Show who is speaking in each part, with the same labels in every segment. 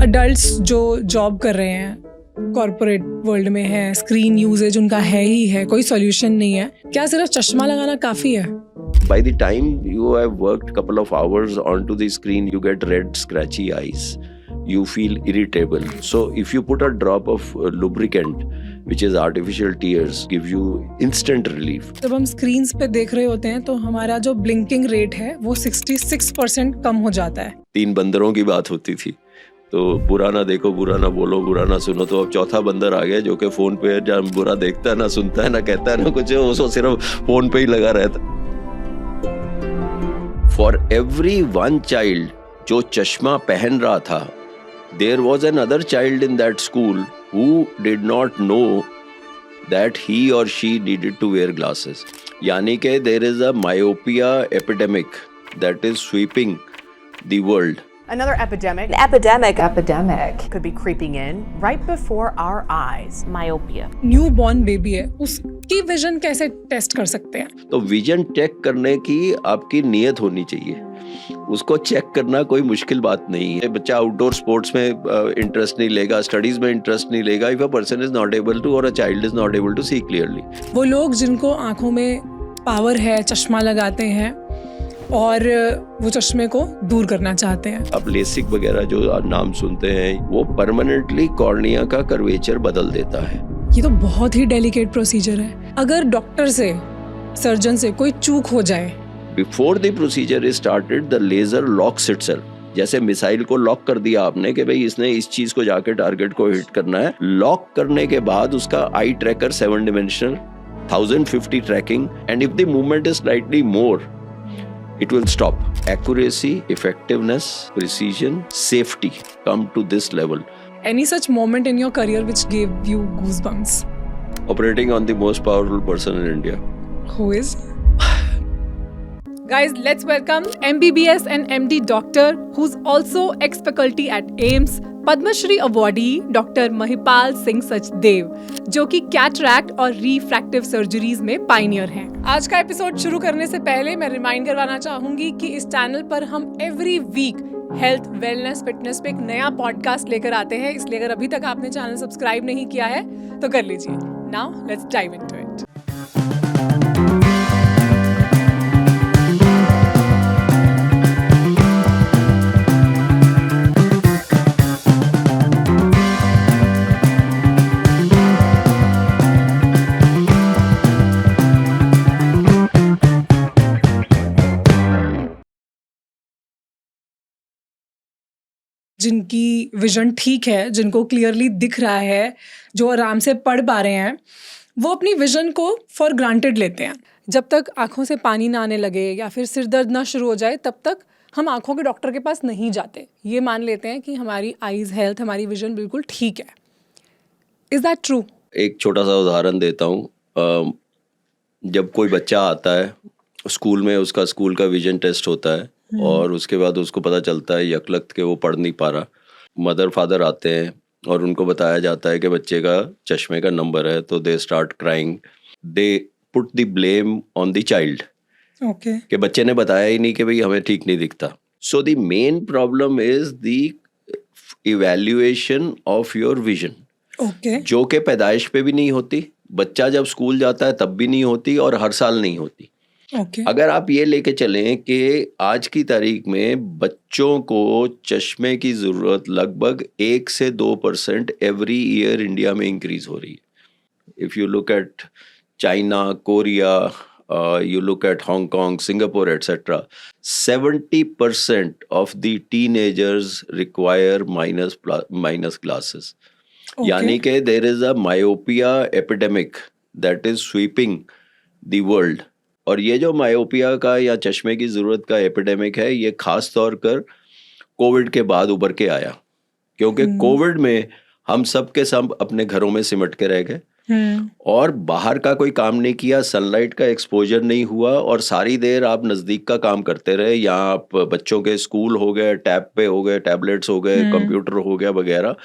Speaker 1: Adults जो job कर रहे हैं कॉर्पोरेट वर्ल्ड में है, स्क्रीन यूजेज उनका है ही है, कोई सॉल्यूशन नहीं है, क्या सिर्फ चश्मा लगाना काफी है?
Speaker 2: By the time you have worked couple of hours onto the screen, you get red, scratchy eyes. You feel irritable. So if you put a drop of lubricant, which is artificial tears, give you instant relief.
Speaker 1: जब हम screens पे देख रहे होते हैं तो हमारा जो ब्लिंकिंग रेट है वो 66% कम हो जाता है।
Speaker 2: 3 बंदरों की बात होती थी, तो बुरा ना देखो, बुरा ना बोलो, बुरा ना सुनो, तो अब चौथा बंदर आ गया जो कि फोन पे जब बुरा देखता है, ना सुनता है, ना कहता है, ना कुछ, वो सिर्फ फोन पे ही लगा रहता। For every one child जो चश्मा पहन रहा था, there was another child in that school who did not know that he or she needed to wear glasses. यानी कि there is a myopia epidemic that is sweeping the world.
Speaker 3: Another epidemic could be creeping in right before our eyes.
Speaker 4: Myopia.
Speaker 1: New born baby है, उसकी vision कैसे test कर सकते हैं?
Speaker 2: तो vision check करने की आपकी नीयत होनी चाहिए। उसको चेक करना कोई मुश्किल बात नहीं है। बच्चा आउटडोर स्पोर्ट्स में इंटरेस्ट नहीं लेगा, स्टडीज में इंटरेस्ट नहीं लेगा, if a person is not able to और a child is not able to see clearly.
Speaker 1: वो लोग जिनको आंखों में पावर है, चश्मा लगाते हैं और वो चश्मे को दूर करना चाहते हैं।
Speaker 2: अब लेसिक वगैरह जो नाम सुनते हैं, वो परमानेंटली कॉर्निया का कर्वेचर बदल देता है।
Speaker 1: ये तो बहुत ही डेलिकेट प्रोसीजर है। अगर डॉक्टर से, सर्जन से कोई चूक हो जाए,
Speaker 2: before the procedure is started the laser locks itself. जैसे मिसाइल को लॉक कर दिया आपने कि भाई इसने इस चीज को जाके टारगेट को हिट करना है, लॉक करने के बाद उसका eye tracker 7 dimensional 1050 tracking, and if the movement is slightly more, it will stop. Accuracy, effectiveness, precision, safety come to this level.
Speaker 1: any such moment in your career which gave you goosebumps?
Speaker 2: Operating on the most powerful person in India.
Speaker 1: Who is? Guys, let's welcome MBBS and MD doctor who's also ex-faculty at AIIMS, Padma Shri awardee doctor Mahipal Singh Sachdev, जो कि cataract और refractive surgeries में Pioneer हैं। आज का episode शुरू करने से पहले मैं रिमाइंड करवाना चाहूंगी कि इस चैनल पर हम every week health, wellness, fitness पे एक नया पॉडकास्ट लेकर आते हैं, इसलिए अगर अभी तक आपने चैनल सब्सक्राइब नहीं किया है तो कर लीजिए। Now let's dive into it. जिनकी विजन ठीक है, जिनको क्लियरली दिख रहा है, जो आराम से पढ़ पा रहे हैं, वो अपनी विजन को फॉर ग्रांटेड लेते हैं। जब तक आंखों से पानी ना आने लगे या फिर सिर दर्द ना शुरू हो जाए, तब तक हम आंखों के डॉक्टर के पास नहीं जाते। ये मान लेते हैं कि हमारी आईज हेल्थ, हमारी विजन बिल्कुल ठीक है। Is that true?
Speaker 2: एक छोटा सा उदाहरण देता हूँ। जब कोई बच्चा आता है स्कूल में, उसका स्कूल का विजन टेस्ट होता है और उसके बाद उसको पता चलता है यकलख्त के वो पढ़ नहीं पा रहा। मदर फादर आते हैं और उनको बताया जाता है कि बच्चे का चश्मे का नंबर है, तो they start crying, they put the blame on the child.
Speaker 1: Okay,
Speaker 2: कि बच्चे ने बताया ही नहीं कि भाई हमें ठीक नहीं दिखता। So the main problem is the evaluation of your vision,
Speaker 1: okay,
Speaker 2: जो कि पैदाइश पे भी नहीं होती, बच्चा जब स्कूल जाता है तब भी नहीं होती और हर साल नहीं होती।
Speaker 1: ओके।
Speaker 2: अगर आप ये लेके चलें कि आज की तारीख में बच्चों को चश्मे की ज़रूरत लगभग 1 से 2% एवरी ईयर इंडिया में इंक्रीज हो रही है। If you look at China, Korea, you look at Hong Kong, Singapore, etc., 70% of the teenagers require minus glasses.
Speaker 1: Okay.
Speaker 2: यानी कि there is a myopia epidemic that is sweeping the world. और ये जो myopia का या चश्मे की ज़रूरत का एपिडेमिक है, ये खास तौर पर कोविड के बाद उभर के आया, क्योंकि कोविड में हम सब के सब अपने घरों में सिमट के रह गए और बाहर का कोई काम नहीं किया, सनलाइट का एक्सपोजर नहीं हुआ और सारी देर आप नज़दीक का काम करते रहे। यहाँ आप बच्चों के स्कूल हो गए, टैब पे हो गए, टैबलेट्स हो गए, कंप्यूटर हो गया वगैरह।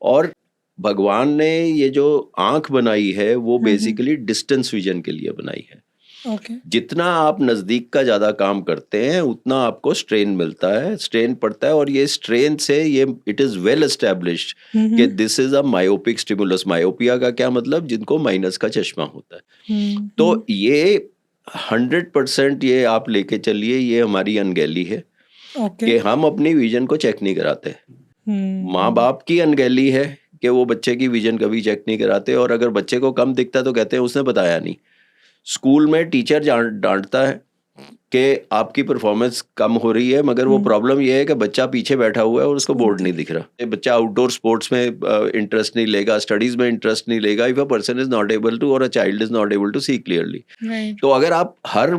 Speaker 2: और भगवान ने ये जो आँख बनाई है वो बेसिकली डिस्टेंस विजन के लिए बनाई है।
Speaker 1: ओके।
Speaker 2: जितना आप नजदीक का ज्यादा काम करते हैं उतना आपको स्ट्रेन मिलता है, स्ट्रेन पड़ता है, और ये स्ट्रेन से ये इट इज वेल एस्टेब्लिश्ड कि this is a myopic stimulus. Myopia का क्या मतलब? जिनको माइनस का चश्मा होता है। तो ये 100% ये आप लेके चलिए, ये हमारी अनगहली है कि हम अपनी विजन को चेक नहीं कराते। माँ बाप की अनगहली है कि वो बच्चे की विजन कभी चेक नहीं कराते, और अगर बच्चे को कम दिखता तो कहते हैं उसने बताया नहीं। स्कूल में टीचर डांटता है कि आपकी परफॉर्मेंस कम हो रही है, मगर वो प्रॉब्लम ये है कि बच्चा पीछे बैठा हुआ है और उसको बोर्ड नहीं दिख रहा। ये बच्चा आउटडोर स्पोर्ट्स में इंटरेस्ट नहीं लेगा, स्टडीज में इंटरेस्ट नहीं लेगा, if a person is not able to, और a child is not able to see clearly. तो अगर आप हर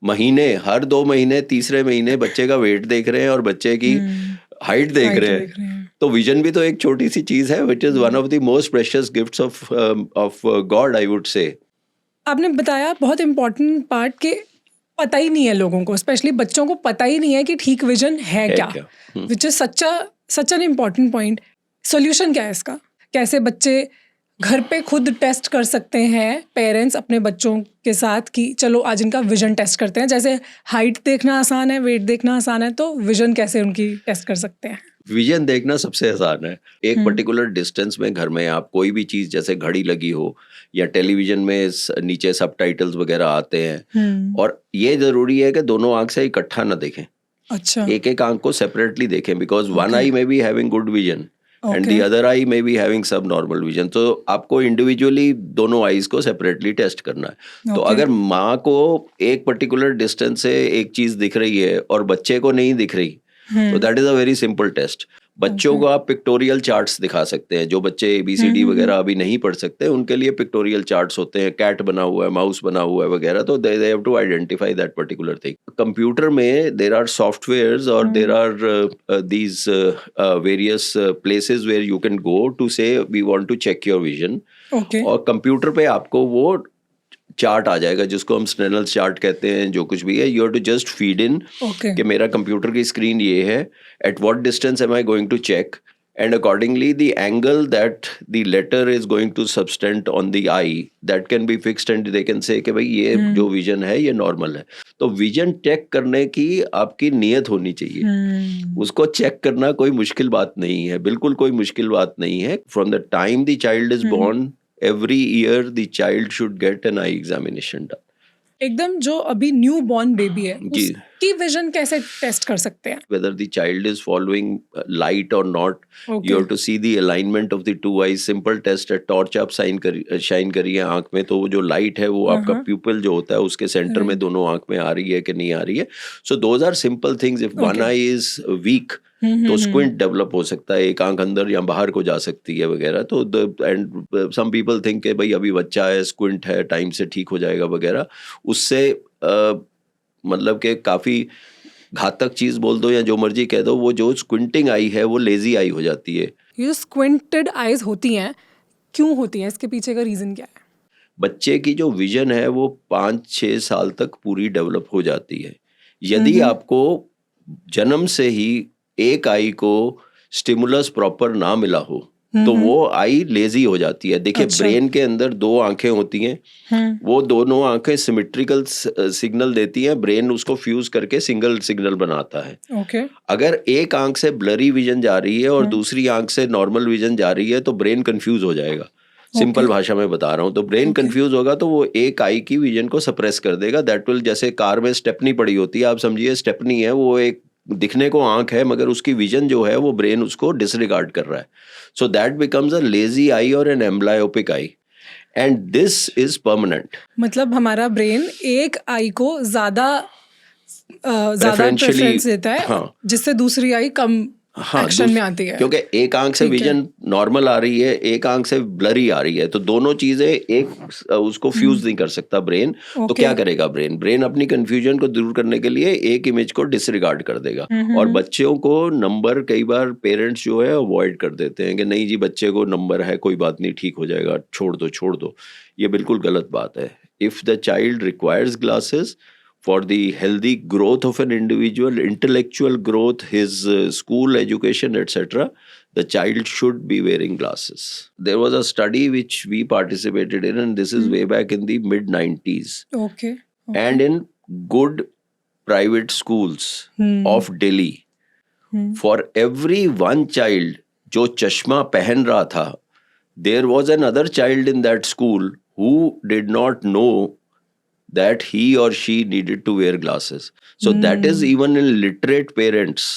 Speaker 2: महीने, हर 2 महीने, तीसरे महीने बच्चे का वेट देख रहे हैं और बच्चे की हाइट देख रहे हैं, तो विजन भी तो एक छोटी सी चीज है, which is one of the most precious gifts of God, I would say.
Speaker 1: आपने बताया बहुत इम्पोर्टेंट पार्ट कि पता ही नहीं है लोगों को, स्पेशली बच्चों को पता ही नहीं है कि ठीक विजन है क्या, which is such an important point. Solution क्या है इसका? कैसे बच्चे घर पे खुद टेस्ट कर सकते हैं, पेरेंट्स अपने बच्चों के साथ, कि चलो आज इनका विजन टेस्ट करते हैं। जैसे हाइट देखना आसान है, वेट देखना आसान है, तो विजन कैसे उनकी टेस्ट कर सकते हैं?
Speaker 2: विजन देखना सबसे आसान है। एक पर्टिकुलर डिस्टेंस में घर में आप कोई भी चीज, जैसे घड़ी लगी हो या टेलीविजन में नीचे सबटाइटल्स वगैरह आते हैं, और ये जरूरी है कि दोनों आंख से इकट्ठा ना देखें।
Speaker 1: अच्छा।
Speaker 2: एक एक आंख को सेपरेटली देखें, बिकॉज वन आई में be having good vision and the other I में बी हैविंग सब नॉर्मल विजन। तो आपको इंडिविजुअली दोनों आईज को सेपरेटली टेस्ट करना है। तो अगर माँ को एक पर्टिकुलर डिस्टेंस से एक चीज दिख रही है और बच्चे को नहीं दिख रही, तो that is a very simple test. बच्चों को आप पिक्टोरियल चार्ट्स दिखा सकते हैं। जो बच्चे ABCD वगैरह अभी नहीं पढ़ सकते, उनके लिए पिक्टोरियल चार्ट्स होते हैं, कैट बना हुआ है, माउस बना हुआ है वगैरह, तो they have to identify that particular thing. Computer में देयर आर सॉफ्टवेयर्स और there are these various places where you can go to say we want to check your vision. और कंप्यूटर पे आपको वो चार्ट आ जाएगा जिसको हम स्नेनल चार्ट कहते हैं। जो कुछ भी है, you have to just feed in कि मेरा कंप्यूटर की स्क्रीन ये है, at what distance am I going to check, and accordingly the angle that the letter is going to subtend on the eye, that can be fixed, and they can say कि भाई ये जो vision है ये normal है। तो vision check करने की आपकी नीयत होनी चाहिए। उसको चेक करना कोई मुश्किल बात नहीं है, बिल्कुल कोई मुश्किल बात नहीं है। From the time the child is born, every year the child should get an eye examination done.
Speaker 1: एकदम जो अभी न्यू बॉर्न बेबी है उसकी विजन कैसे टेस्ट कर सकते हैं?
Speaker 2: Whether the child is following light or not, you have to see the alignment of the two eyes. Simple test है, टॉर्च आप शाइन करिए आंख में, तो वो जो लाइट है वो आपका प्यूपिल जो होता है उसके सेंटर में दोनों आंख में आ रही है कि नहीं आ रही है। So those are simple things. If one eye is weak, तो स्क्विंट डेवलप हो सकता है, एक आंख अंदर या बाहर को जा सकती है वगैरह। तो एंड सम पीपल थिंक कि भाई अभी बच्चा है, स्क्विंट है, टाइम से ठीक हो जाएगा वगैरह। उससे मतलब कि काफी घातक चीज बोल दो या जो मर्जी कह दो, वो जो स्क्विंटिंग आई है वो लेजी आई हो जाती है।
Speaker 1: ये जो स्क्विंटेड आईज होती हैं, क्यों होती हैं? इसके पीछे का रीजन क्या है?
Speaker 2: बच्चे की जो विजन है वो 5-6 साल तक पूरी डेवलप हो जाती है। यदि आपको जन्म से ही एक आई को स्टिमुलस प्रॉपर ना मिला हो, तो वो आई लेजी हो जाती है। देखिए, ब्रेन के अंदर 2 आंखें होती हैं, वो दोनों आंखें सिमेट्रिकल सिग्नल देती हैं, ब्रेन उसको फ्यूज करके सिंगल सिग्नल बनाता है। अगर एक आंख से ब्लरी विजन जा रही है और दूसरी आंख से नॉर्मल विजन जा रही है, तो ब्रेन कंफ्यूज हो जाएगा। सिंपल भाषा में बता रहा हूँ, तो ब्रेन कंफ्यूज होगा तो वो एक आई की विजन को सप्रेस कर देगा। दैट विल, जैसे कार में स्टेपनी पड़ी होती है, आप समझिए स्टेपनी है, वो एक दिखने को आंख है मगर उसकी विजन जो है वो ब्रेन उसको डिसरिगार्ड कर रहा है। So that becomes a lazy eye और an amblyopic eye, and this is permanent.
Speaker 1: मतलब हमारा ब्रेन एक आई को ज्यादा प्रेफरेंस देता है, जिससे दूसरी आई कम एक्शन में आती है,
Speaker 2: क्योंकि एक आंख से विजन नॉर्मल आ रही है, एक आंख से ब्लरी आ रही है, तो दोनों चीजें एक उसको फ्यूज नहीं कर सकता ब्रेन। तो क्या करेगा ब्रेन अपनी कंफ्यूजन को दूर करने के लिए एक इमेज को डिसरिगार्ड कर देगा। और बच्चों को नंबर कई बार पेरेंट्स जो है अवॉइड कर देते हैं कि नहीं जी बच्चे को नंबर है, कोई बात नहीं, ठीक हो जाएगा, छोड़ दो। ये बिल्कुल गलत बात है। If the child requires glasses for the healthy growth of an individual, intellectual growth, his school education, etc., the child should be wearing glasses. There was a study which we participated in, and this is way back in the mid 90s.
Speaker 1: Okay.
Speaker 2: And in good private schools of Delhi, for every one child जो चश्मा पहन रहा था, there was another child in that school who did not know that he or she needed to wear glasses. So that is even in literate parents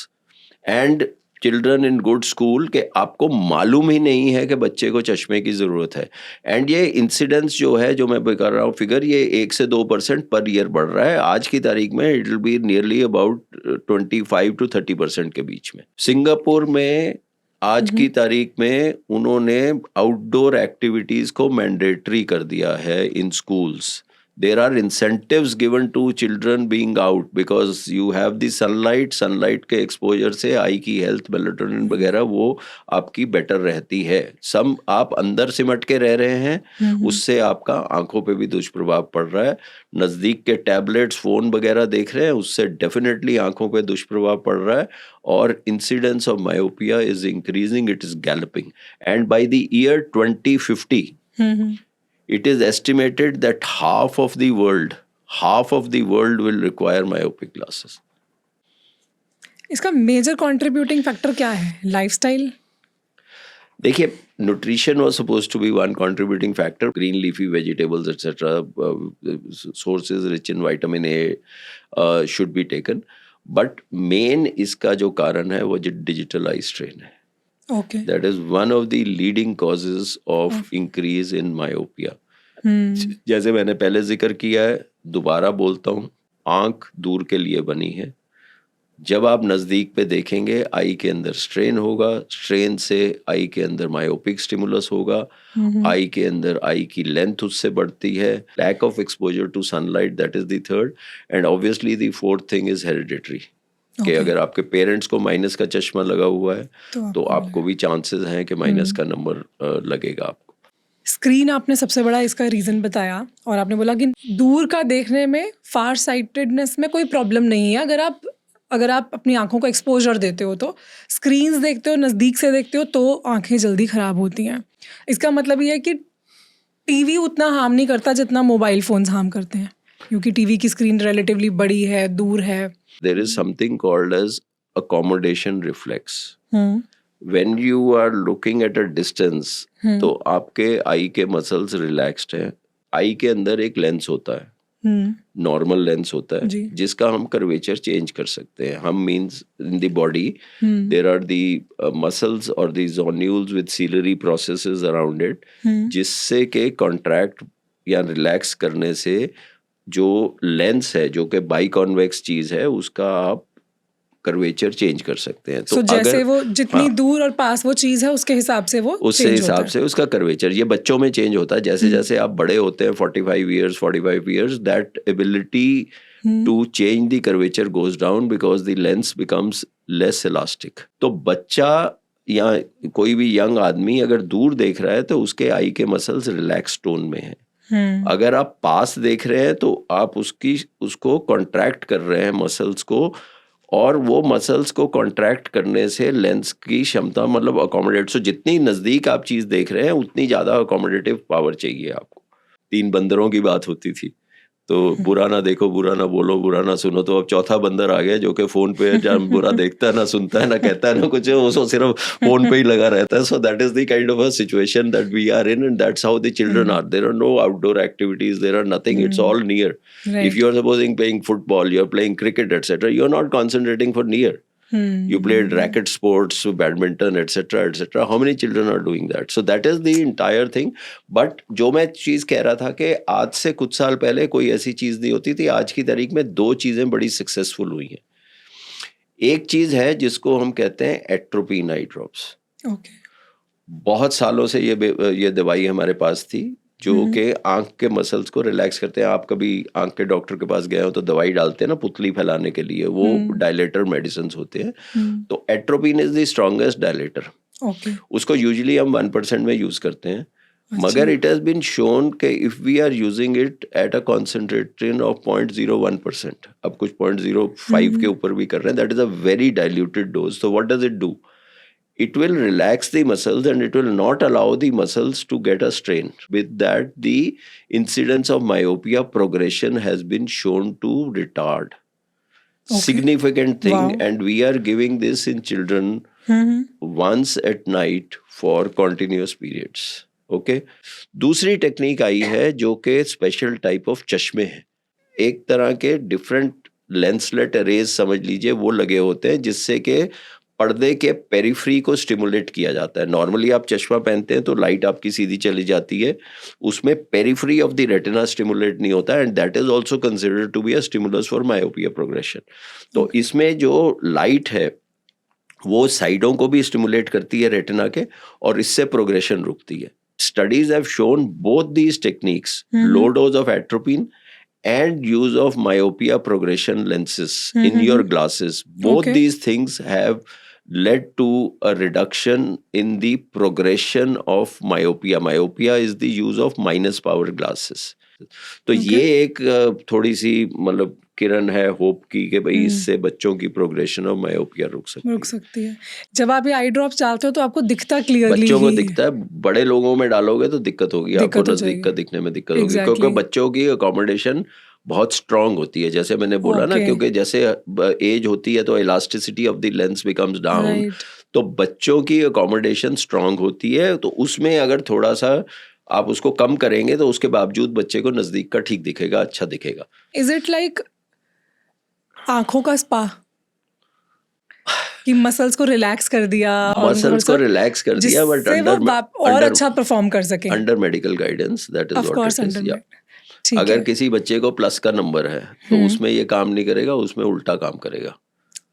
Speaker 2: and children in good school के आपको मालूम ही नहीं है कि बच्चे को चश्मे की ज़रूरत है. एंड ये इंसिडेंस जो है, जो मैं कर रहा हूँ फिगर, ये 1 से 2% पर ईयर बढ़ रहा है. आज की तारीख में it will be nearly about 25 to 30% के बीच में. सिंगापुर में आज की तारीख में उन्होंने आउटडोर एक्टिविटीज़ को मैंडेटरी कर दिया है इन schools. There are incentives given to children being out because you have the sunlight. Sunlight के exposure से आई की health, melatonin वगैरह वो आपकी better रहती है. some आप अंदर सिमट के रह रहे हैं, उससे आपका आंखों पे भी दुष्प्रभाव पड़ रहा है. नज़दीक के टैबलेट्स, फ़ोन वगैरह देख रहे हैं, उससे definitely आंखों पे दुष्प्रभाव पड़ रहा है. और incidence of myopia is increasing, it is galloping. And by the year 2050, it is estimated that half of the world will require myopic glasses.
Speaker 1: इसका मेजर कंट्रीब्यूटिंग फैक्टर क्या है? लाइफस्टाइल?
Speaker 2: देखिए, nutrition was supposed to be one contributing factor. Green leafy vegetables, etc. Sources rich in vitamin A should be taken. But main इसका जो कारण है वो digital eye strain है.
Speaker 1: Okay.
Speaker 2: That is one of the leading causes of increase in myopia. जैसे मैंने पहले जिक्र किया है, दोबारा बोलता हूँ, आंख दूर के लिए बनी है. जब आप नज़दीक पे देखेंगे, आई के अंदर स्ट्रेन होगा, स्ट्रेन से आई के अंदर मायोपिक स्टिमुलस होगा, आई के अंदर आई की लेंथ उससे बढ़ती है. Lack of exposure to sunlight, that is the third. And obviously the fourth thing is hereditary. कि अगर आपके पेरेंट्स को माइनस का चश्मा लगा हुआ है तो आपको भी चांसेस हैं कि माइनस का नंबर लगेगा आपको.
Speaker 1: स्क्रीन आपने सबसे बड़ा इसका रीज़न बताया, और आपने बोला कि दूर का देखने में फार साइटेडनेस में कोई प्रॉब्लम नहीं है. अगर आप अपनी आंखों को एक्सपोजर देते हो, तो स्क्रीन्स देखते हो, नज़दीक से देखते हो, तो आंखें जल्दी ख़राब होती हैं. इसका मतलब ये है कि टीवी उतना हार्म नहीं करता जितना मोबाइल फ़ोन्स हार्म करते हैं, क्योंकि टीवी की स्क्रीन रिलेटिवली बड़ी है, दूर है.
Speaker 2: There is something called as accommodation reflex. When you are looking at a distance, तो आपके आई के मसल्स रिलैक्स्ड हैं. आई के अंदर एक लेंस होता है, नॉर्मल लेंस होता है, जिसका हम कर्वेचर चेंज कर सकते हैं. हम means in the body there are the muscles और the zonules with ciliary processes around it, जिससे के कॉन्ट्रैक्ट या रिलैक्स करने से जो लेंस है, जो कि बाई कॉन्वेक्स चीज है, उसका आप कर्वेचर चेंज कर सकते हैं. तो
Speaker 1: जैसे वो जितनी दूर और पास वो चीज है, उसके हिसाब से वो
Speaker 2: उससे हिसाब से उसका कर्वेचर, ये बच्चों में चेंज होता है. जैसे जैसे आप बड़े होते हैं, 45 years, that ability to change the curvature goes down because the lens becomes less elastic. तो बच्चा या कोई भी यंग आदमी अगर दूर देख रहा है तो उसके आई के मसल्स रिलैक्स टोन में है. अगर आप पास देख रहे हैं तो आप उसको कॉन्ट्रैक्ट कर रहे हैं मसल्स को, और वो मसल्स को कॉन्ट्रैक्ट करने से लेंस की क्षमता, मतलब अकोमोडेट, सो जितनी नज़दीक आप चीज़ देख रहे हैं उतनी ज़्यादा अकोमोडेटिव पावर चाहिए आपको. 3 बंदरों की बात होती थी, तो बुरा ना देखो, बुरा ना बोलो, बुरा ना सुनो. तो अब चौथा बंदर आ गया जो कि फोन पे जब बुरा देखता है, ना सुनता है, ना कहता है, ना कुछ, वो सिर्फ फोन पे ही लगा रहता है. So that is the kind of a situation that we are in, and that's how the children are. There are no outdoor activities, there are nothing, it's all near. If you are supposing playing football, you are playing cricket etcetera, you are not concentrating for near. You played racket sports, badminton, etc., etc. How many children are doing that? So that is the entire thing. But जो मैं चीज़ कह रहा था कि आज से कुछ साल पहले कोई ऐसी चीज़ नहीं होती थी. आज की तारीख में 2 चीज़ें बड़ी सक्सेसफुल हुई हैं. एक चीज़ है जिसको हम कहते हैं एट्रोपिन आई ड्रॉप्स. बहुत सालों से ये दवाई हमारे पास थी, जो कि आंख के मसल्स को रिलैक्स करते हैं. आप कभी आंख के डॉक्टर के पास गए हो तो दवाई डालते हैं ना पुतली फैलाने के लिए, वो डायलेटर मेडिसिन होते हैं. तो atropine is the strongest dilator. उसको यूजुअली हम 1% में यूज करते हैं. मगर इट हैज बीन शोन कि if we are using it at a concentration of 0.01%, अब कुछ 0.05 के ऊपर भी कर रहे हैं, that is a very diluted dose. तो what does it do? it will relax the muscles and it will not allow the muscles to get a strain. With that, the incidence of myopia progression has been shown to retard. Significant thing.
Speaker 1: Wow.
Speaker 2: And we are giving this in children once at night for continuous periods. Okay. दूसरी technique आई है जो कि special type of चश्मे है. एक तरह के different lancelet arrays समझ लीजिए वो लगे होते हैं जिससे कि पर्दे के पेरिफ्री को स्टिमुलेट किया जाता है. नॉर्मली आप चश्मा पहनते हैं तो लाइट आपकी सीधी चली जाती है, उसमें periphery of the retina stimulate नहीं होता, and that is also considered to be a stimulus for myopia progression. तो इसमें जो लाइट है वो साइडों को भी स्टिमुलेट करती है रेटिना के, और इससे प्रोग्रेशन रुकती है. Studies have shown both these techniques, low dose of atropine and use of myopia progression lenses in your glasses. Both these things have led to a reduction in the progression of myopia. Myopia is the use of minus power glasses. तो ये एक थोड़ी सी मतलब किरण है hope की कि भाई इससे बच्चों की प्रोग्रेशन ऑफ मायोपिया रुक सकती है.
Speaker 1: जब आप ये आई ड्रॉप्स डालते हो तो आपको दिखता क्लियरली,
Speaker 2: बच्चों को दिखता है. बड़े लोगों में डालोगे तो दिक्कत होगी, आपको नजदीक का दिखने में दिक्कत होगी, क्योंकि बच्चों की अकोमोडेशन बहुत स्ट्रांग होती है, जैसे मैंने बोला ना, क्योंकि जैसे एज होती है तो elasticity of the lens becomes down. तो बच्चों की अकोमोडेशन स्ट्रांग होती है, तो उसमें अगर थोड़ा सा आप उसको कम करेंगे तो उसके बावजूद बच्चे को नजदीक का ठीक दिखेगा, अच्छा दिखेगा.
Speaker 1: इज इट लाइक आंखों का स्पा कि मसल्स को रिलैक्स कर दिया,
Speaker 2: मसल्स को रिलैक्स कर दिया, बट
Speaker 1: और अच्छा परफॉर्म कर सके
Speaker 2: under medical guidance. That is what it is.
Speaker 1: या
Speaker 2: अगर किसी बच्चे को प्लस का नंबर है तो उसमें ये काम नहीं करेगा, उसमें उल्टा काम करेगा.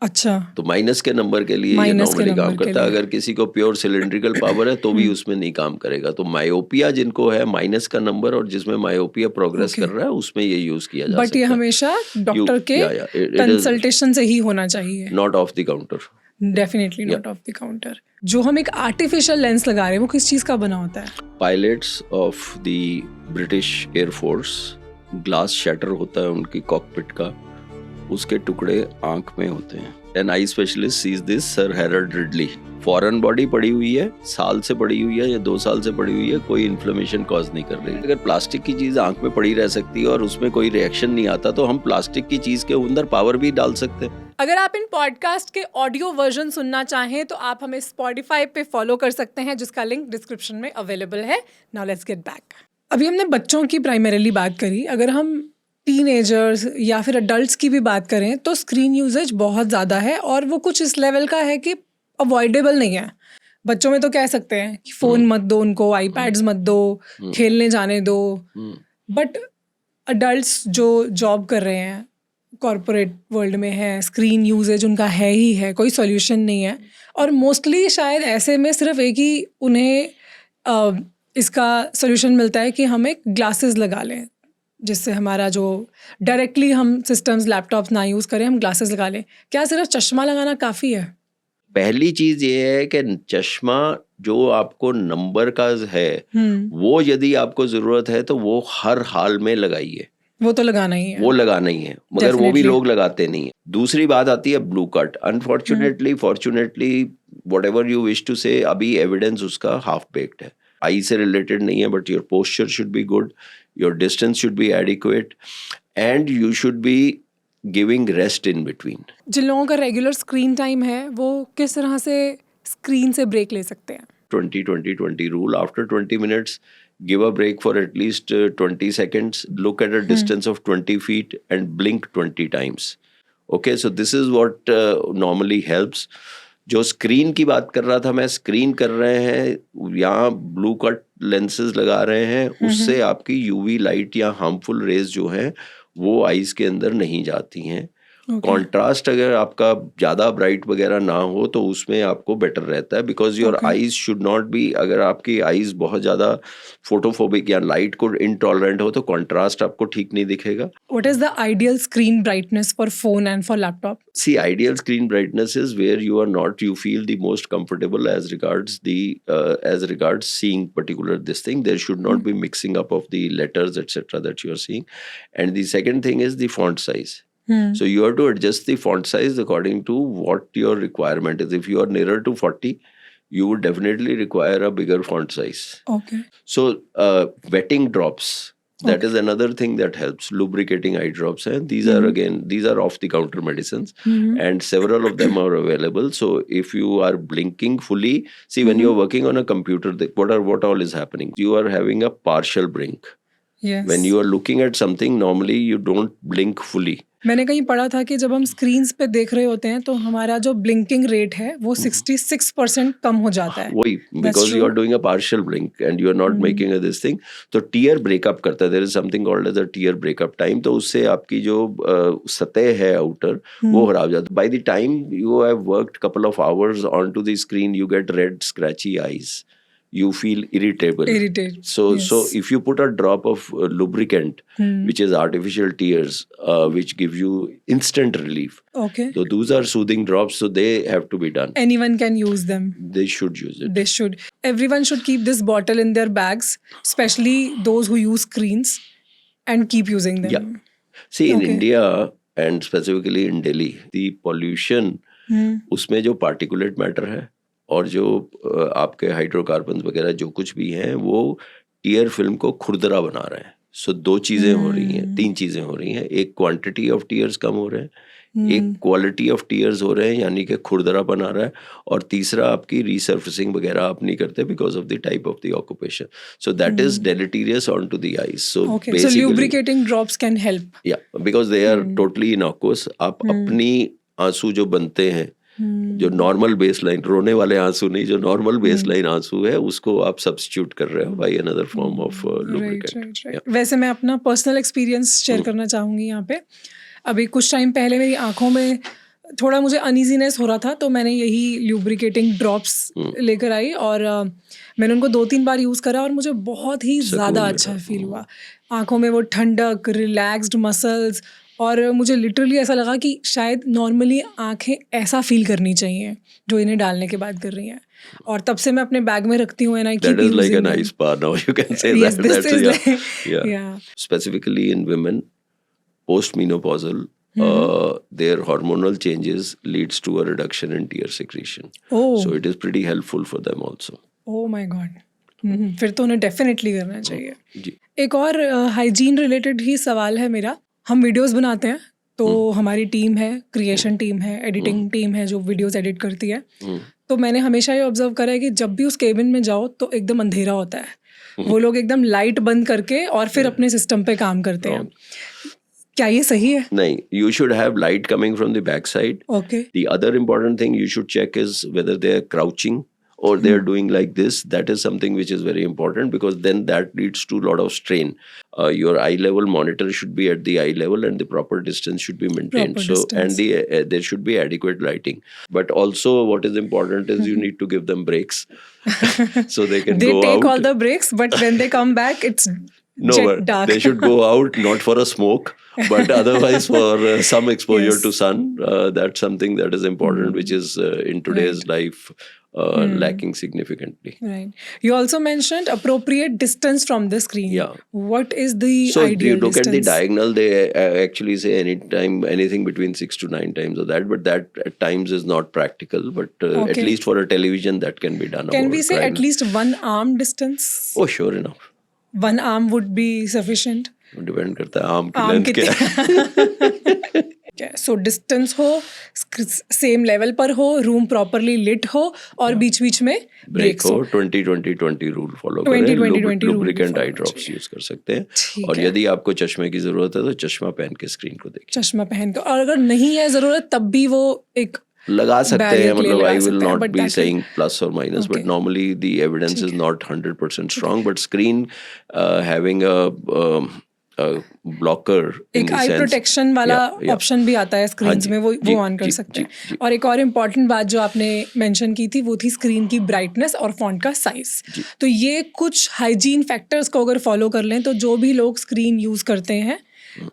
Speaker 1: अच्छा,
Speaker 2: तो माइनस के नंबर के लिए ये नॉर्मली काम करता है. अगर किसी को प्योर सिलिंड्रिकल पावर है तो भी उसमें नहीं काम करेगा. तो मायोपिया जिनको है माइनस का नंबर और जिसमें मायोपिया प्रोग्रेस कर रहा है उसमें ये यूज किया जा सकता है.
Speaker 1: बट ये हमेशा डॉक्टर के कंसल्टेशन से ही होना चाहिए,
Speaker 2: not of the counter.
Speaker 1: Definitely not of the counter. जो हम एक आर्टिफिशियल लेंस लगा रहे हैं वो किस चीज का बना होता है?
Speaker 2: Pilots of the British air force, glass shutter होता है उनकी कॉकपिट का, उसके टुकड़े आंख में होते हैं. An eye specialist sees this, sir Harold Ridley. Foreign body पड़ी हुई है, साल से पड़ी हुई है या 2 साल से पड़ी हुई है, कोई इन्फ्लेमेशन कॉज नहीं कर रही. अगर प्लास्टिक की चीज आंख में पड़ी रह सकती है और उसमें कोई रिएक्शन नहीं आता तो हम प्लास्टिक की चीज के अंदर पावर भी डाल सकते हैं.
Speaker 1: अगर आप इन पॉडकास्ट के ऑडियो वर्जन सुनना चाहें तो आप हमें स्पॉटिफाई पे फॉलो कर सकते हैं, जिसका लिंक डिस्क्रिप्शन में अवेलेबल है. Now let's get back. अभी हमने बच्चों की प्राइमरीली बात करी. अगर हम टीनेजर्स या फिर अडल्ट्स की भी बात करें तो स्क्रीन यूजेज बहुत ज़्यादा है, और वो कुछ इस लेवल का है कि अवॉइडेबल नहीं है. बच्चों में तो कह सकते हैं कि फ़ोन मत दो उनको, आईपैड्स मत दो, खेलने जाने दो. बट अडल्ट्स जो जॉब कर रहे हैं, कॉर्पोरेट वर्ल्ड में है, स्क्रीन यूजेज उनका है ही है, कोई सॉल्यूशन नहीं है. और मोस्टली शायद ऐसे में सिर्फ एक ही उन्हें इसका सॉल्यूशन मिलता है कि हम एक ग्लासेस लगा लें, जिससे हमारा जो डायरेक्टली हम सिस्टम्स लैपटॉप्स ना यूज़ करें, हम ग्लासेस लगा लें. क्या सिर्फ चश्मा लगाना काफ़ी है?
Speaker 2: पहली चीज ये है कि चश्मा जो आपको नंबर का है वो यदि आपको जरूरत है तो वो हर हाल में लगाइए.
Speaker 1: वो तो लगाना ही है,
Speaker 2: वो लगाना ही है, मगर वो भी लोग लगाते नहीं है. दूसरी बात आती है blue cut. Unfortunately fortunately whatever you wish to say, अभी एविडेंस उसका हाफ बेक्ड है. आई से रिलेटेड नहीं है, but your posture should be good, your distance should be adequate, and you should be giving rest in between.
Speaker 1: जिन लोगों का regular screen time है वो किस तरह से स्क्रीन से ब्रेक ले सकते हैं? 20-20-20
Speaker 2: rule. After 20 minutes, give a break for at least 20 seconds. Look at a distance of 20 feet and blink 20 times. Okay, so this is what normally helps. जो स्क्रीन की बात कर रहा था मैं, स्क्रीन कर रहे हैं, यहाँ ब्लू कट लेंसेज लगा रहे हैं, उससे आपकी यूवी लाइट या हार्मफुल रेज जो है वो आईज के अंदर नहीं जाती हैं. कॉन्ट्रास्ट अगर आपका ज़्यादा ब्राइट वगैरह ना हो तो उसमें आपको बेटर रहता है, because your eyes should not be, अगर आपकी आईज बहुत ज़्यादा फोटोफोबिक या लाइट को इनटॉलरेंट हो तो कॉन्ट्रास्ट आपको ठीक नहीं दिखेगा.
Speaker 1: What is the ideal screen brightness for phone and for laptop?
Speaker 2: See, ideal screen brightness is where you feel the most comfortable as regards seeing particular this thing. There should not be mixing up of the letters, etc. that you are seeing. And the second thing is the font size. So you have to adjust the font size according to what your requirement is. If you are nearer to 40, you would definitely require a bigger font size.
Speaker 1: Okay.
Speaker 2: So wetting drops, that is another thing that helps. Lubricating eye drops, and these are again, these are off the counter medicines, and several of them are available. So if you are blinking fully, see, when you're working on a computer, what all is happening? You are having a partial blink.
Speaker 1: Yes.
Speaker 2: When you are looking at something, normally you don't blink fully.
Speaker 1: मैंने कहीं पढ़ा था कि जब हम screens पे देख रहे होते हैं तो हमारा जो ब्लिंकिंग रेट है वो 66% कम हो जाता है.
Speaker 2: वही, because you are doing a partial blink and you are not making a this thing. तो टीयर ब्रेकअप करता है. there is something called as a tear breakup time. तो उससे आपकी जो सतह है आउटर वो खराब जाता है. By the time you have worked couple of hours onto the screen, you get red scratchy eyes. You feel irritable. So if you put a drop of lubricant, which is artificial tears, which give you instant relief.
Speaker 1: Okay.
Speaker 2: So those are soothing drops, so they have to be done.
Speaker 1: Anyone can use them.
Speaker 2: They should use it.
Speaker 1: They should. Everyone should keep this bottle in their bags, especially those who use screens, and keep using them.
Speaker 2: Yeah. See, in India and specifically in Delhi, the pollution, उसमें जो particulate matter है और जो आपके hydrocarbon वगैरह जो कुछ भी हैं वो टीयर फिल्म को खुरदरा बना रहे हैं. सो दो चीजें हो रही हैं, तीन चीजें हो रही हैं. एक क्वांटिटी ऑफ टीयर्स कम हो रहे हैं, एक क्वालिटी ऑफ टीयर्स हो रहे हैं, यानी कि खुरदरा बना रहा है, और तीसरा आपकी रिसर्फेसिंग वगैरह आप नहीं करते because of the type of the occupation. So that is deleterious on to the eyes. So
Speaker 1: lubricating drops can help.
Speaker 2: या because they are totally innocuous. आप अपनी आंसू जो बनते हैं, जो नॉर्मल बेसलाइन, रोने वाले आंसू नहीं, जो नॉर्मल बेसलाइन आंसू है उसको आप सब्स्टिट्यूट कर रहे हो by another form of lubricant.
Speaker 1: वैसे मैं अपना पर्सनल एक्सपीरियंस शेयर करना चाहूँगी यहाँ पे. अभी कुछ टाइम पहले मेरी आंखों में थोड़ा मुझे अनइजीनेस हो रहा था, तो मैंने यही ल्यूब्रिकेटिंग ड्रॉप्स लेकर आई और मैंने उनको 2-3 बार यूज़ करा और मुझे बहुत ही ज़्यादा अच्छा फील हुआ. आंखों में वो ठंडक, रिलैक्स्ड मसल्स, और मुझे लिटरली ऐसा लगा कि शायद नॉर्मली आंखें ऐसा फील करनी चाहिए जो इन्हें डालने के बाद कर रही हैं. और तब से मैं अपने बैग में रखती हूँ. And I keep using. That is like an ice spa now, you can say that. That's
Speaker 2: yeah. Specifically in women, postmenopausal, their hormonal changes leads to a reduction in tear secretion. So it is pretty helpful for them also.
Speaker 1: Oh my God. फिर तो उन्हें definitely करना चाहिए. एक और hygiene related ही सवाल है मेरा. हम वीडियोस बनाते हैं तो हमारी टीम है, क्रिएशन टीम है, एडिटिंग टीम है जो वीडियोस एडिट करती है. तो मैंने हमेशा ये ऑब्जर्व करा है कि जब भी उस केबिन में जाओ तो एकदम अंधेरा होता है. वो लोग एकदम लाइट बंद करके और फिर अपने सिस्टम पे काम करते हैं. क्या ये सही है?
Speaker 2: नहीं, you should have light coming from the back side.
Speaker 1: Okay.
Speaker 2: The other important thing you should check is whether they are crouching or they are doing like this. That is something which is very important because then that leads to a lot of strain. Your eye level monitor should be at the eye level and the proper distance should be maintained. And there should be adequate lighting. But also what is important is you need to give them breaks so they can go out.
Speaker 1: They take all the breaks, but when they come back, it's jet dark.
Speaker 2: They should go out not for a smoke, but otherwise for some exposure to sun. That's something that is important, which is in today's life lacking significantly.
Speaker 1: Right. You also mentioned appropriate distance from the screen.
Speaker 2: Yeah.
Speaker 1: What is the
Speaker 2: so
Speaker 1: ideal distance?
Speaker 2: So you look at the diagonal, they actually say anything between 6 to 9 times of that, but that at times is not practical. But at least for a television, that can be done.
Speaker 1: Can we say at least 1 arm distance?
Speaker 2: Oh, sure enough.
Speaker 1: 1 arm would be sufficient?
Speaker 2: Depend करता है arm की length क्या है.
Speaker 1: So distance हो, same level पर हो, room properly lit हो और बीच बीच में
Speaker 2: break हो. 20-20-20 rule follow करें. Lubricant eye drops use कर सकते हैं. और यदि आपको चश्मे की जरूरत है तो चश्मा पहन के स्क्रीन को देखिए.
Speaker 1: चश्मा पहन के, और अगर नहीं है जरूरत तब भी वो एक
Speaker 2: लगा सकते हैं. मतलब I will not be saying plus or minus, but normally the evidence is not 100% strong. But screen having a blocker
Speaker 1: एक आई प्रोटेक्शन वाला ऑप्शन भी आता है स्क्रीन्स में, वो ऑन कर सकते हैं. और एक और इम्पॉर्टेंट बात जो आपने मेंशन की थी वो थी स्क्रीन की ब्राइटनेस और फॉन्ट का साइज. तो ये कुछ हाइजीन फैक्टर्स को अगर फॉलो कर लें तो जो भी लोग स्क्रीन यूज करते हैं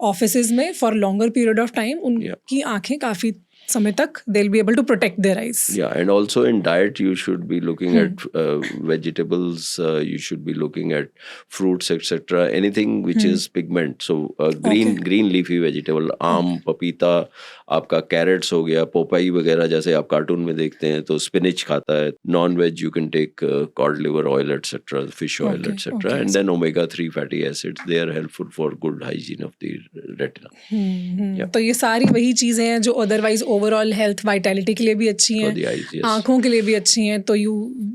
Speaker 1: ऑफिसेज में for longer period of time, उनकी आंखें काफी समय तक they'll be able to protect their eyes.
Speaker 2: Yeah, and also in diet, you should be looking at vegetables, you should be looking at fruits, etc. Anything which is pigment. So green leafy vegetable, आम, पपीता, आपका crates हो गया, Popeye वगैरह जैसे आप cartoon में देखते हैं, तो स्पिनिच खाता है. Non veg you can take cod liver oil etcetera, fish oil etcetera, and then omega 3 fatty acids, they are helpful for good hygiene of the retina.
Speaker 1: तो ये सारी वही चीजें हैं जो अदरवाइज ओवरऑल हेल्थ वाइटैलिटी के लिए भी अच्छी
Speaker 2: For the
Speaker 1: हैं,
Speaker 2: eyes, yes.
Speaker 1: आंखों के लिए भी अच्छी हैं, तो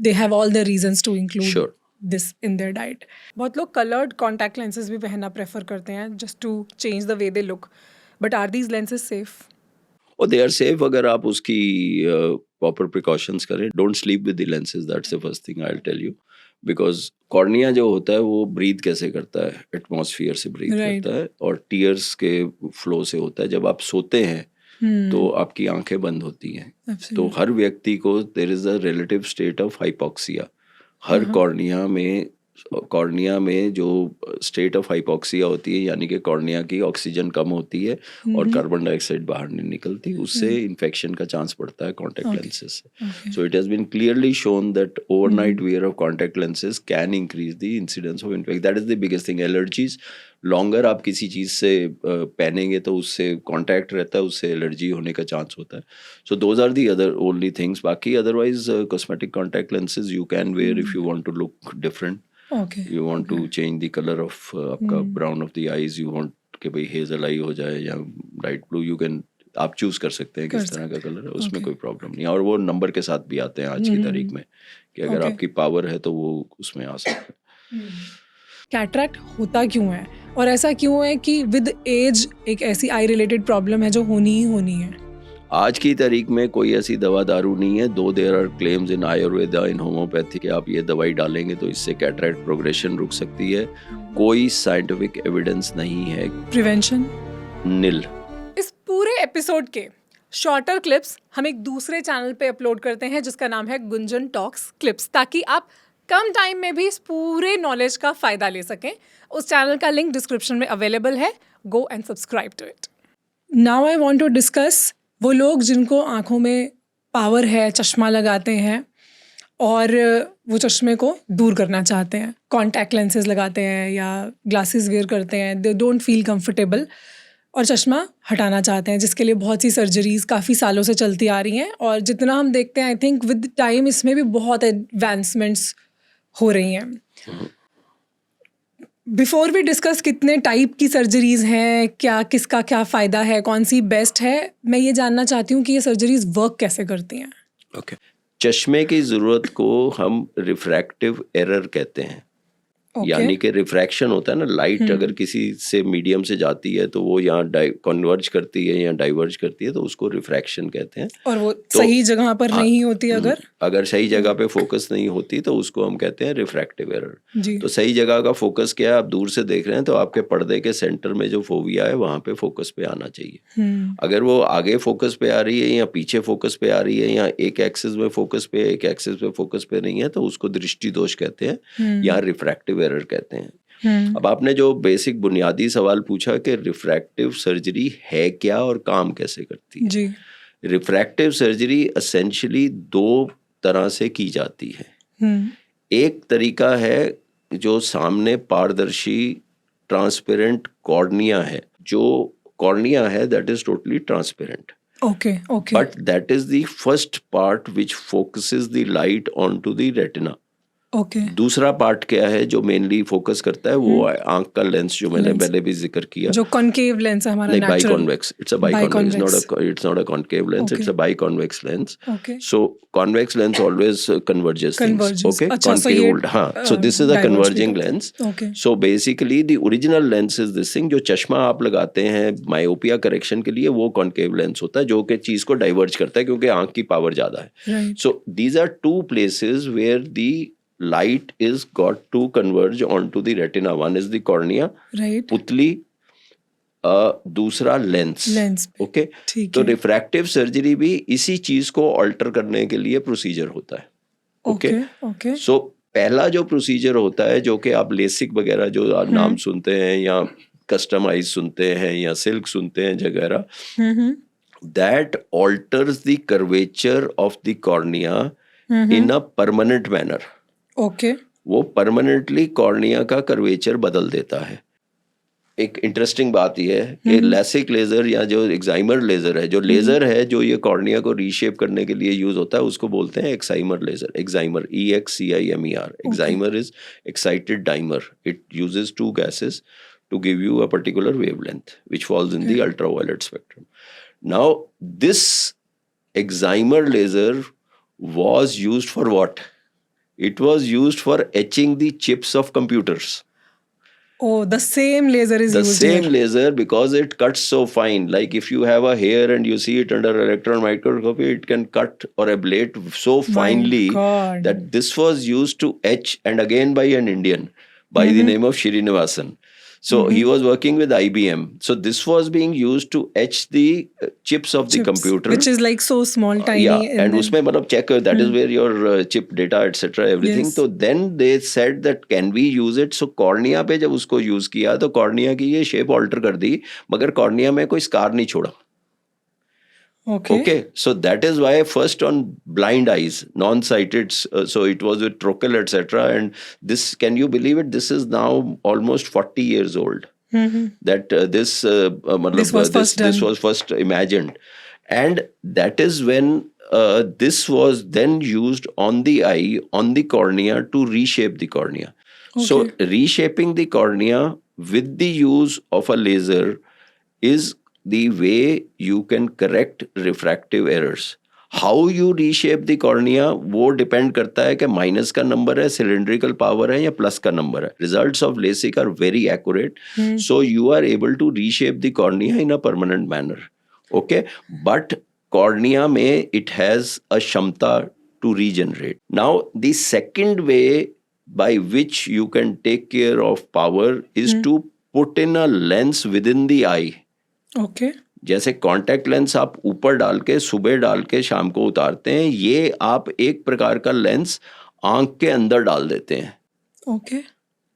Speaker 1: they have all the reasons to include
Speaker 2: Sure.
Speaker 1: This in their diet. बहुत लोग कलर्ड कॉन्टैक्ट लेंसेज भी पहनना प्रेफर करते हैं just to change the way they look, but are these lenses safe?
Speaker 2: और दे आर सेफ अगर आप उसकी प्रॉपर प्रिकॉशंस करें. Don't sleep with the lenses, that's the first thing I will tell you. Because cornea जो होता है वो breathe कैसे करता है, एटमॉस्फेयर से ब्रीथ
Speaker 1: Right.
Speaker 2: करता है, और टीयर्स के फ्लो से होता है. जब आप सोते हैं तो आपकी आंखें बंद होती हैं. तो हर व्यक्ति को there is a relative state of hypoxia. हर कॉर्निया में जो स्टेट ऑफ हाइपोक्सिया होती है, यानी कि कॉर्निया की ऑक्सीजन कम होती है और कार्बन डाइऑक्साइड बाहर नहीं निकलती, उससे इन्फेक्शन का चांस बढ़ता है कॉन्टैक्ट लेंसेज से. So it has been clearly shown that overnight wear of contact lenses can increase the incidence of infection. That is the biggest thing. Allergies, longer आप किसी चीज़ से पहनेंगे तो उससे कॉन्टैक्ट रहता है, उससे एलर्जी होने का चांस होता है. So those are the other only things. बाकी otherwise cosmetic contact lenses you can wear if you want to look different. You want to change the color of आपका brown of the eyes, you want कि भाई hazel eye हो जाए या light blue, you can, आप choose कर सकते हैं किस तरह का कलर है, उसमें कोई प्रॉब्लम नहीं. और वो नंबर के साथ भी आते हैं आज की तारीख में, कि अगर आपकी पावर है तो वो उसमें आ सकता है.
Speaker 1: कैटरैक्ट होता क्यों है, और ऐसा क्यों है कि विद एज एक ऐसी आई रिलेटेड प्रॉब्लम है जो होनी ही होनी है?
Speaker 2: आज की तारीख में कोई ऐसी दवा दारू नहीं है. Though there are claims in Ayurveda, in homeopathy, कि आप ये दवाई डालेंगे तो इससे कैटरैक्ट प्रोग्रेशन रुक सकती है. कोई साइंटिफिक एविडेंस नहीं है.
Speaker 1: प्रिवेंशन
Speaker 2: नील.
Speaker 1: इस पूरे एपिसोड के शॉर्टर क्लिप्स हम एक दूसरे चैनल पे अपलोड करते हैं जिसका नाम है गुंजन टॉक्स क्लिप्स, ताकि आप कम टाइम में भी इस पूरे नॉलेज का फायदा ले सकें. उस चैनल का लिंक डिस्क्रिप्शन में अवेलेबल है. Go and subscribe to it. Now I want to discuss वो लोग जिनको आँखों में पावर है, चश्मा लगाते हैं और वो चश्मे को दूर करना चाहते हैं, कॉन्टैक्ट लेंसेज लगाते हैं या ग्लासेस वेयर करते हैं, दे डोंट फील कंफर्टेबल और चश्मा हटाना चाहते हैं, जिसके लिए बहुत सी सर्जरीज काफ़ी सालों से चलती आ रही हैं. और जितना हम देखते हैं, आई थिंक विद टाइम इसमें भी बहुत एडवांसमेंट्स हो रही हैं. बिफोर वी डिस्कस कितने टाइप की सर्जरीज हैं, क्या किसका क्या फ़ायदा है, कौन सी बेस्ट है, मैं ये जानना चाहती हूँ कि ये सर्जरीज वर्क कैसे करती हैं.
Speaker 2: ओके. चश्मे की ज़रूरत को हम रिफ्रैक्टिव एरर कहते हैं. यानी कि रिफ्रैक्शन होता है ना, लाइट अगर किसी से मीडियम से जाती है तो वो यहाँ कन्वर्ज करती है या डाइवर्ज करती है, तो उसको रिफ्रैक्शन कहते हैं.
Speaker 1: और वो सही जगह पर नहीं होती,
Speaker 2: अगर सही जगह पे फोकस नहीं होती तो उसको हम कहते हैं रिफ्रैक्टिव एरर. तो सही जगह का फोकस क्या है, आप दूर से देख रहे हैं तो आपके पर्दे के सेंटर में जो फोविया है वहां पे फोकस पे आना चाहिए. अगर वो आगे फोकस पे आ रही है या पीछे फोकस पे आ रही है या एक एक्सिस में फोकस पे, एक एक्सिस पे फोकस पे नहीं है, तो उसको दृष्टि दोष कहते हैं या रिफ्रैक्टिव एरर कहते हैं. अब आपने जो बेसिक बुनियादी सवाल पूछा कि रिफ्रैक्टिव सर्जरी है क्या और काम कैसे करती है. रिफ्रैक्टिव सर्जरी एसेंशियली दो तरह से की जाती है. एक तरीका है जो सामने पारदर्शी ट्रांसपेरेंट कॉर्निया है. जो कॉर्निया है that is totally transparent.
Speaker 1: Okay.
Speaker 2: But that is the first part which focuses the light onto the retina. दूसरा पार्ट क्या है जो मेनली फोकस करता है, वो आंख का लेंस, जो मैंने पहले भी जिक्र किया,
Speaker 1: जो कॉनकेव लेंस है हमारा,
Speaker 2: natural biconvex. It's a biconvex, it's not a concave lens, it's a biconvex lens. So convex lens always converges things. Okay, concave, हाँ. So this is a converging lens. So basically the original lens is this thing. जो चश्मा आप लगाते हैं myopia correction के लिए, वो concave lens होता है जो कि चीज को डाइवर्ज करता है क्योंकि आंख की पावर ज्यादा है. So these are two places where the light is got to converge onto the retina. One is the cornea, पुतली, दूसरा लेंस. ओके. तो रिफ्रैक्टिव सर्जरी भी इसी चीज को ऑल्टर करने के लिए प्रोसीजर होता है. ओके. सो पहला जो प्रोसीजर होता है, जो कि आप लेसिक वगैरह जो नाम सुनते हैं या कस्टमाइज सुनते हैं या सिल्क सुनते हैं वगैरह, that alters the curvature of the cornea in a permanent manner.
Speaker 1: Okay
Speaker 2: वो परमानेंटली कॉर्निया का कर्वेचर बदल देता है. एक इंटरेस्टिंग बात यह है कि लैसिक लेजर या जो एक्साइमर लेजर है, जो लेजर है जो ये कॉर्निया को रीशेप करने के लिए यूज होता है, उसको बोलते हैं excimer laser. Excimer, EXCIMER. Excimer is excited dimer. It uses two gases to give you a particular wavelength which falls in the ultraviolet spectrum. Now this excimer laser was used for what? It was used for etching the chips of computers.
Speaker 1: Oh, the same laser is
Speaker 2: The
Speaker 1: used
Speaker 2: same
Speaker 1: here.
Speaker 2: laser, because it cuts so fine. Like if you have a hair and you see it under electron microscopy, it can cut or ablate so finely
Speaker 1: God.
Speaker 2: that this was used to etch, and again by an Indian by the name of Srinivasan. So he was working with IBM. So this was being used to etch the chips of the
Speaker 1: Chips,
Speaker 2: computer.
Speaker 1: which is like so small, tiny.
Speaker 2: Yeah, and
Speaker 1: then-
Speaker 2: उसमें मतलब check that is where your chip data etc everything.
Speaker 1: Yes.
Speaker 2: So then they said that can we use it? So cornea पे जब उसको use किया तो cornea की ये shape alter कर दी, मगर cornea में कोई scar नहीं छोड़ा. Okay, so that is why first on blind eyes, non-sighted, so it was with trochel etc. And this, can you believe it? This is now almost 40 years old. That this was first imagined, and that is when this was then used on the eye, on the cornea, to reshape the cornea. So reshaping the cornea with the use of a laser is the way you can correct refractive errors. How you reshape the cornea, वो depend करता है कि minus का number है, cylindrical power है या plus का number है. Results of LASIK are very accurate, so you are able to reshape the cornea in a permanent manner. Okay, but cornea में it has a क्षमता to regenerate. Now the second way by which you can take care of power is to put in a lens within the eye.
Speaker 1: Okay.
Speaker 2: जैसे contact lens आप ऊपर डाल के सुबह डाल के शाम को उतारते हैं, ये आप एक प्रकार का लेंस आंख के अंदर डाल देते हैं.
Speaker 1: Okay.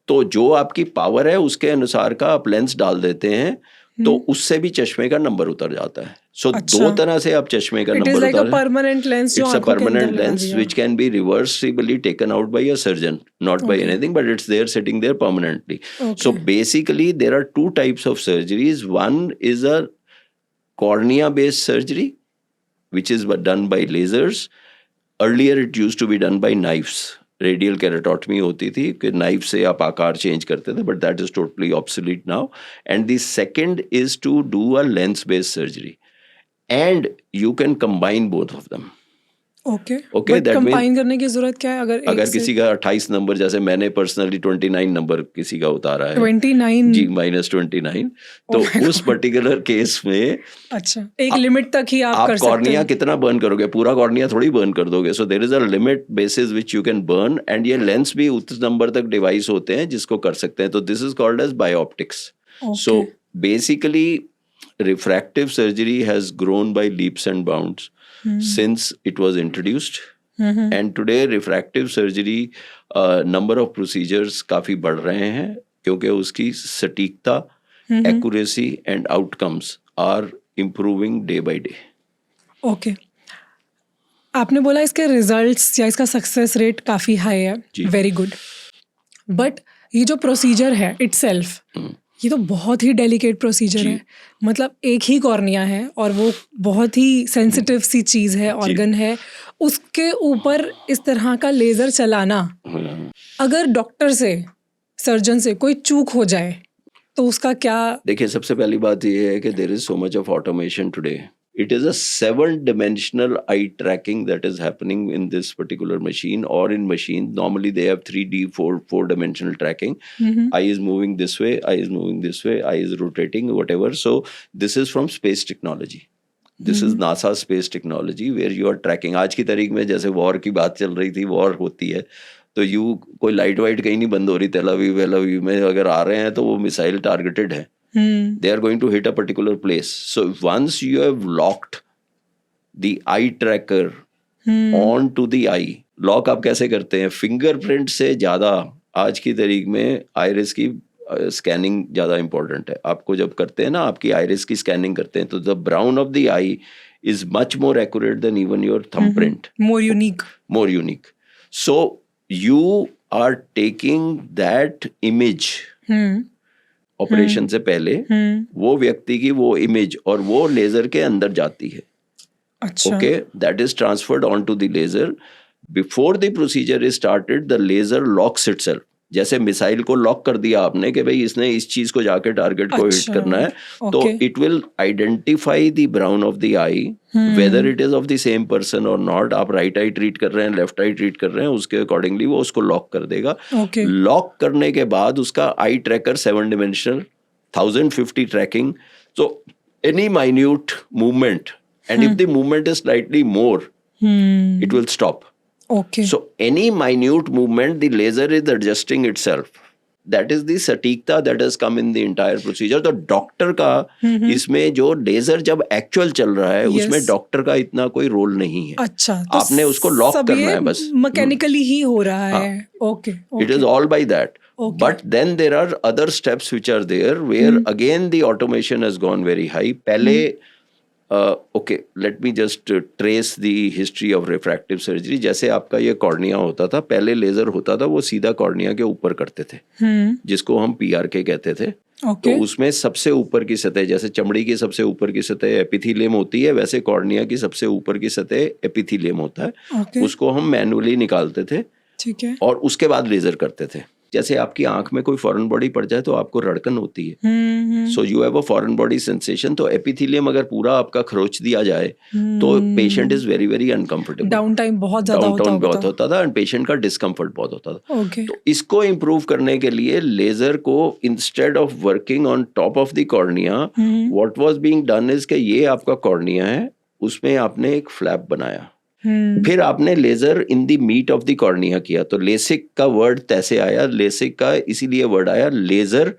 Speaker 2: तो जो आपकी पावर है उसके अनुसार का आप लेंस डाल देते हैं, तो उससे भी चश्मे का नंबर उतर जाता है. सो दो तरह से आप चश्मे का
Speaker 1: It is
Speaker 2: number
Speaker 1: like a
Speaker 2: उतार.
Speaker 1: permanent lens जो
Speaker 2: It's a
Speaker 1: आंखों के अंदर
Speaker 2: permanent
Speaker 1: लगा
Speaker 2: lens
Speaker 1: दिया.
Speaker 2: which can be reversibly taken out by a surgeon, not by anything, but it's there sitting there permanently. So basically there are two types of surgeries. One is a cornea based surgery, which is done by lasers. Earlier it used to be done by knives. Radial keratotomy होती थी कि knife से आप आकार change करते थे, but that is totally obsolete now. And the second is to do a lens based surgery, and you can combine both of them.
Speaker 1: Okay.
Speaker 2: Okay,
Speaker 1: But
Speaker 2: that
Speaker 1: combine करने की जरूरत क्या है अगर
Speaker 2: अगर किसी का 28 नंबर, जैसे मैंने पर्सनली 29 नंबर किसी का उतारा है,
Speaker 1: 29
Speaker 2: जी -29, तो उस पर्टिकुलर केस में
Speaker 1: अच्छा एक लिमिट तक ही आप कर सकते
Speaker 2: कॉर्निया
Speaker 1: हैं.
Speaker 2: कितना बर्न करोगे, पूरा कॉर्निया थोड़ी बर्न कर दोगे. So there is a limit basis which you can burn, and ये लेंस भी उस नंबर तक डिवाइस होते हैं जिसको कर सकते हैं. तो this is called as bioptics. So basically refractive surgery has grown by leaps and bounds since it was introduced. And today refractive surgery number of procedures काफी बढ़ रहे हैं, क्योंकि उसकी सटीकता, accuracy and outcomes are improving day by day.
Speaker 1: Okay. आपने बोला इसके रिजल्ट्स या इसका सक्सेस रेट काफी हाई है, वेरी गुड. बट ये जो प्रोसीजर है इटसेल्फ, ये तो बहुत ही डेलिकेट प्रोसीजर है. मतलब एक ही कॉर्निया है और वो बहुत ही सेंसिटिव सी चीज़ है, ऑर्गन है, उसके ऊपर इस तरह का लेज़र चलाना, अगर डॉक्टर से, सर्जन से कोई चूक हो जाए तो उसका क्या?
Speaker 2: देखिए, सबसे पहली बात ये है कि there is so much of automation today. It is a 7-dimensional eye tracking that is happening in this particular machine, or in machine. Normally they have 3D, 4-dimensional tracking. Eye is moving this way, eye is moving this way, eye is rotating, whatever. So this is from space technology. This is NASA space technology where you are tracking. आज की तारीख में जैसे war की बात चल रही थी, वॉर होती है, तो कोई लाइट वाइट कहीं नहीं बंद हो रही. तेल अवीव में अगर आ रहे हैं तो वो मिसाइल टारगेटेड है. They are going to hit a particular place. So once you have locked the eye tracker onto the eye, lock आप कैसे करते हैं? फिंगरप्रिंट से ज़्यादा आज की तारीख में आयरिस की स्कैनिंग ज़्यादा इंपॉर्टेंट है। आपको जब करते हैं ना, आपकी आइरिस की स्कैनिंग करते हैं, तो the brown of the I is much more accurate than even your thumbprint.
Speaker 1: More unique.
Speaker 2: More unique. So you are taking that image operation से पहले, वो व्यक्ति की वो इमेज और वो लेजर के अंदर जाती है।
Speaker 1: अच्छा।
Speaker 2: Okay, that is transferred onto the laser. Before the procedure is started, the laser locks itself. जैसे मिसाइल को लॉक कर दिया आपने कि भाई इसने इस चीज को जाके टारगेट को हिट करना है, तो it will identify the brown of the I, whether it is of the same person और नॉट। आप राइट आई ट्रीट कर रहे हैं, लेफ्ट आई ट्रीट कर रहे हैं, उसके अकॉर्डिंगली वो उसको लॉक कर देगा। लॉक करने के बाद उसका eye tracker 7 dimensional 1050 tracking, so any minute movement, and if the movement is slightly more, it will stop.
Speaker 1: Okay.
Speaker 2: So any minute movement, the laser is adjusting itself. That is the सटीकता that has come in the entire procedure. तो doctor का इसमें जो laser जब actual चल रहा है, उसमें डॉक्टर का इतना कोई रोल नहीं है।
Speaker 1: अच्छा, तो
Speaker 2: आपने उसको लॉक करना है बस,
Speaker 1: मैकेनिकली ही हो रहा है। Okay,
Speaker 2: it is all by that. But then there are other steps which are there where again the automation has gone very high. पहले okay, let me just trace the history of refractive surgery. जैसे आपका ये cornea होता था, पहले laser होता था, वो सीधा कॉर्निया के ऊपर करते थे, जिसको हम PRK कहते थे। तो उसमें सबसे ऊपर की सतह, जैसे चमड़ी की सबसे ऊपर की सतह एपिथेलियम होती है, वैसे कॉर्निया की सबसे ऊपर की सतह एपिथेलियम होता है। उसको हम मैनुअली निकालते थे,
Speaker 1: ठीक है,
Speaker 2: और उसके बाद लेजर करते थे। जैसे आपकी आंख में कोई फॉरेन बॉडी पड़ जाए तो आपको रड़कन होती है, so you have a foreign body sensation. तो एपिथेलियम अगर पूरा आपका खरोच दिया जाए तो patient is very very uncomfortable,
Speaker 1: down time बहुत
Speaker 2: होता था एंड पेशेंट का डिस्कम्फर्ट बहुत होता था। तो इसको इम्प्रूव करने के लिए लेजर को, instead of working on top of the cornea, what was being done is कि ये आपका कॉर्निया है, उसमें आपने एक फ्लैप बनाया, फिर आपने laser in the mid of the cornea किया। तो लेसिक का वर्ड तैसे आया, लेसिक का इसीलिए वर्ड आया laser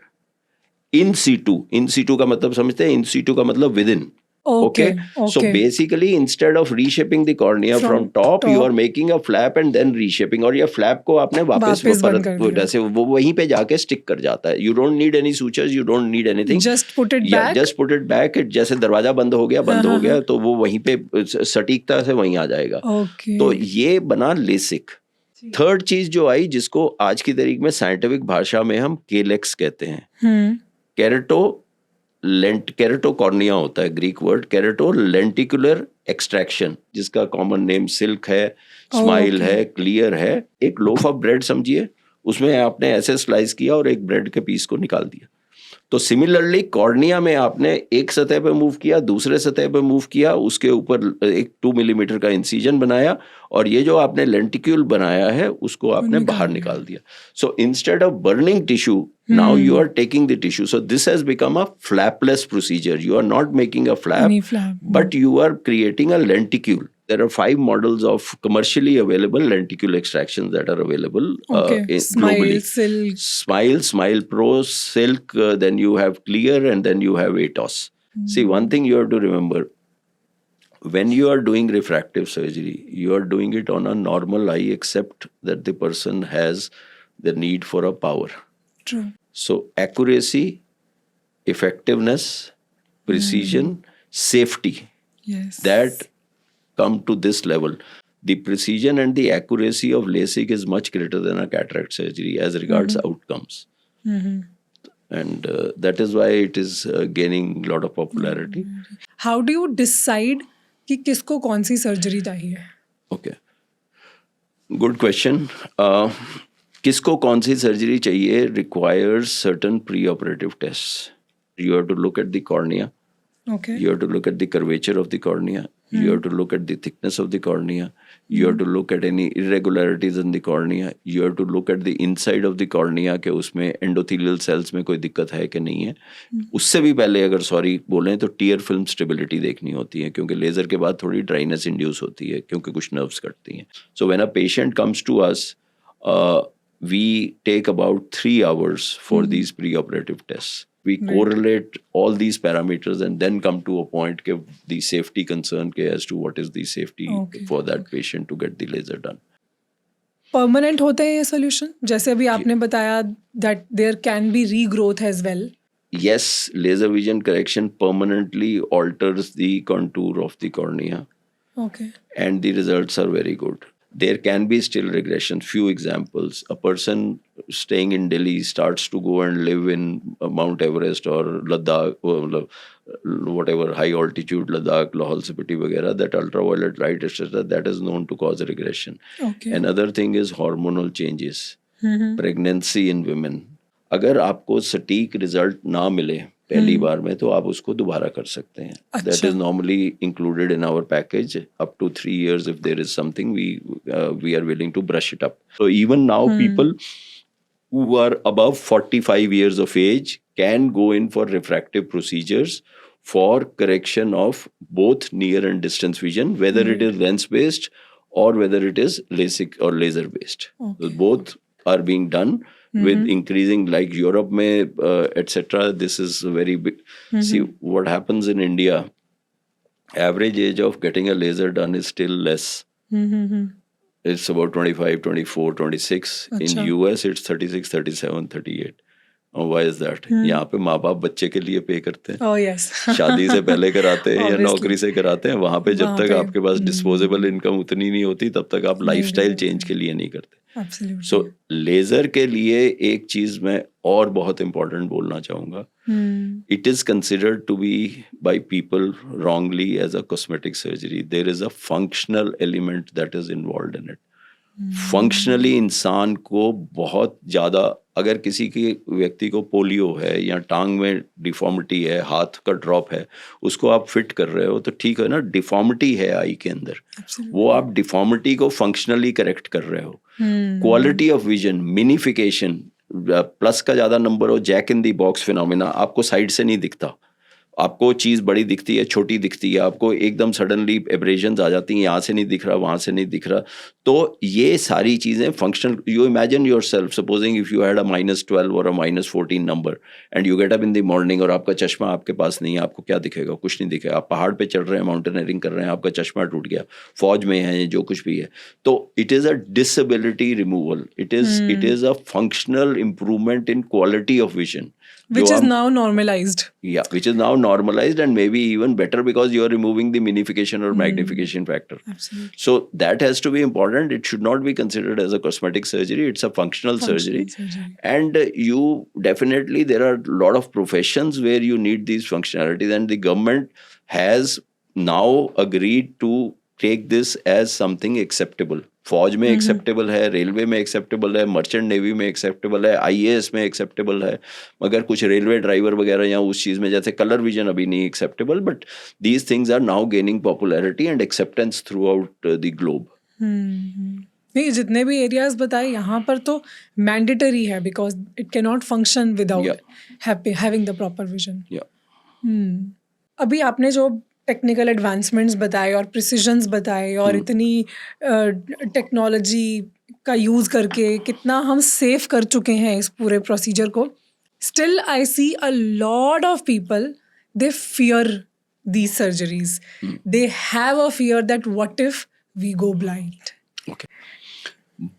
Speaker 2: in situ. In situ का मतलब समझते हैं? इन सीटू का मतलब within. Okay. So basically instead of reshaping the cornea from top, you are making a flap and then reshaping, और ये flap को आपने वापस जैसे वो वहीं पे जाके स्टिक कर जाता है। You don't need any sutures, you don't need anything.
Speaker 1: Just put it back.
Speaker 2: Just put it back. जैसे दरवाजा बंद हो गया तो वो वहीं पे सटीकता से वहीं आ जाएगा। तो ये बना लेसिक। थर्ड चीज जो आई, जिसको आज की तारीख में साइंटिफिक भाषा में हम केलेक्स कहते हैं, केरेटोकॉर्निया होता है ग्रीक वर्ड, केरेटो लेंटिकुलर एक्सट्रैक्शन, जिसका कॉमन नेम सिल्क है, स्माइल है, क्लियर है। एक लोफ ऑफ ब्रेड समझिए, उसमें आपने ऐसे स्लाइस किया और एक ब्रेड के पीस को निकाल दिया। तो सिमिलरली कॉर्निया में आपने एक सतह पे मूव किया, दूसरे सतह पे मूव किया, उसके ऊपर एक 2 मिलीमीटर का इंसिजन बनाया, और ये जो आपने लेंटिक्यूल बनाया है उसको आपने बाहर निकाल दिया। So instead of burning tissue, now you are taking the tissue. So this has become a flapless procedure. You are not making a flap, but you are creating a lenticule. There are 5 models of commercially available lenticule extractions that are available globally. Smile Pro, Silk, then you have Clear, and then you have ATOS. See, one thing you have to remember, when you are doing refractive surgery, you are doing it on a normal eye, except that the person has the need for a power.
Speaker 1: True.
Speaker 2: So accuracy, effectiveness, precision, safety,
Speaker 1: yes,
Speaker 2: that come to this level. The precision and the accuracy of LASIK is much greater than a cataract surgery as regards outcomes. And that is why it is gaining a lot of popularity.
Speaker 1: How do you decide कि किसको कौन सी surgery चाहिए?
Speaker 2: Okay, good question. किसको कौन सी surgery चाहिए requires certain pre-operative tests. You have to look at the cornea.
Speaker 1: Okay.
Speaker 2: You have to look at the curvature of the cornea. You have to look at the thickness of the cornea. You have to look at any irregularities in the cornea. You have to look at the inside of the cornea कि उसमें endothelial cells में कोई दिक्कत है कि नहीं है। उससे भी पहले अगर सॉरी बोलें तो टीयर फिल्म स्टेबिलिटी देखनी होती है, क्योंकि लेजर के बाद थोड़ी ड्राइनेस इंड्यूस होती है, क्योंकि कुछ नर्व्स कटती हैं। So when a patient comes to us, we take about 3 hours for these pre-operative tests. We correlate all these parameters and then come to a point ke the safety concern ke as to what is the safety for that patient to get the laser done.
Speaker 1: Permanent होते हैं ये solution, जैसे अभी आपने बताया that there can be regrowth as well?
Speaker 2: Yes, laser vision correction permanently alters the contour of the cornea,
Speaker 1: okay.
Speaker 2: and the results are very good. There can be still regression. Few examples: a person staying in Delhi starts to go and live in Mount Everest or Ladakh, or whatever high altitude, Ladakh, Lahore Spiti, वगैरह. That ultraviolet light, etc., that is known to cause regression.
Speaker 1: Okay.
Speaker 2: Another thing is hormonal changes, pregnancy in women. अगर आपको सटीक result ना मिले पहली बार में, तो आप उसको दोबारा कर सकते हैं. That is normally included in our package. Up to 3 years, if there is something, we are willing to brush it up. So even now, people who are above 45 years of age can go in for refractive procedures for correction of both near and distance vision, whether it is lens based or whether it is LASIK or laser based. So both are being done with increasing, like Europe mein, etc. This is very big. See what happens in India. Average age of getting a laser done is still less. It's about 25, 24, 26. In US, it's 36, 37, 38. And why is that? यहाँ पे माँ बाप बच्चे के लिए पे करते हैं.
Speaker 1: Oh yes.
Speaker 2: शादी से पहले कराते हैं या नौकरी से कराते हैं. वहाँ पे जब तक आपके पास डिस्पोजेबल इनकम उतनी नहीं होती, तब तक आप लाइफस्टाइल चेंज के लिए नहीं करते. सो लेजर के लिए एक चीज मैं और बहुत इंपॉर्टेंट बोलना चाहूंगा. It is considered to be by people wrongly as a cosmetic surgery. There is a functional element that is involved in it. Functionally इंसान को बहुत ज्यादा, अगर किसी के व्यक्ति को पोलियो है या टांग में डिफॉर्मिटी है, हाथ का ड्रॉप है, उसको आप फिट कर रहे हो तो ठीक है ना, डिफॉर्मिटी है आई के अंदर, वो आप डिफॉर्मिटी को फंक्शनली करेक्ट कर रहे हो. Quality of vision, minification, plus का ज्यादा नंबर हो, jack in the box phenomena, आपको साइड से नहीं दिखता. आपको चीज़ बड़ी दिखती है, छोटी दिखती है, आपको एकदम सडनली एब्रेजन्स आ जाती हैं, यहाँ से नहीं दिख रहा, वहाँ से नहीं दिख रहा. तो ये सारी चीज़ें functional. You imagine your self, supposing if you had a -12 और अ -14 number and you get up in the morning और आपका चश्मा आपके पास नहीं है, आपको क्या दिखेगा? कुछ नहीं दिखेगा. आप पहाड़ पे चढ़ रहे हैं, माउंटेनियरिंग कर रहे हैं, आपका चश्मा टूट गया, फौज में है, जो कुछ भी है. तो it is a disability removal. It is a functional improvement in quality of vision.
Speaker 1: Which is now normalized.
Speaker 2: Yeah, which is now normalized and maybe even better because you are removing the minification or magnification factor.
Speaker 1: Absolutely.
Speaker 2: So that has to be important. It should not be considered as a cosmetic surgery. It's a functional surgery. And you definitely, there are a lot of professions where you need these functionalities, and the government has now agreed to take this as something acceptable. फौज में acceptable है, railway में acceptable है, merchant navy में acceptable है, IAS में acceptable है, मगर कुछ रेलवे ड्राइवर वगैरह या उस चीज़ में जैसे कलर विजन अभी नहीं acceptable. But these things are now gaining popularity and acceptance throughout the globe.
Speaker 1: नहीं, जितने भी एरियाज बताए यहाँ पर तो मैंडेटरी है because it can not function without having the proper vision. अभी आपने जो टेक्निकल एडवांसमेंट्स बताए और प्रिसिजन्स बताए और इतनी टेक्नोलॉजी का यूज़ करके कितना हम सेफ कर चुके हैं इस पूरे प्रोसीजर को, still I see a lot of people, they fear these surgeries. They have a fear that what if we go blind.
Speaker 2: Okay.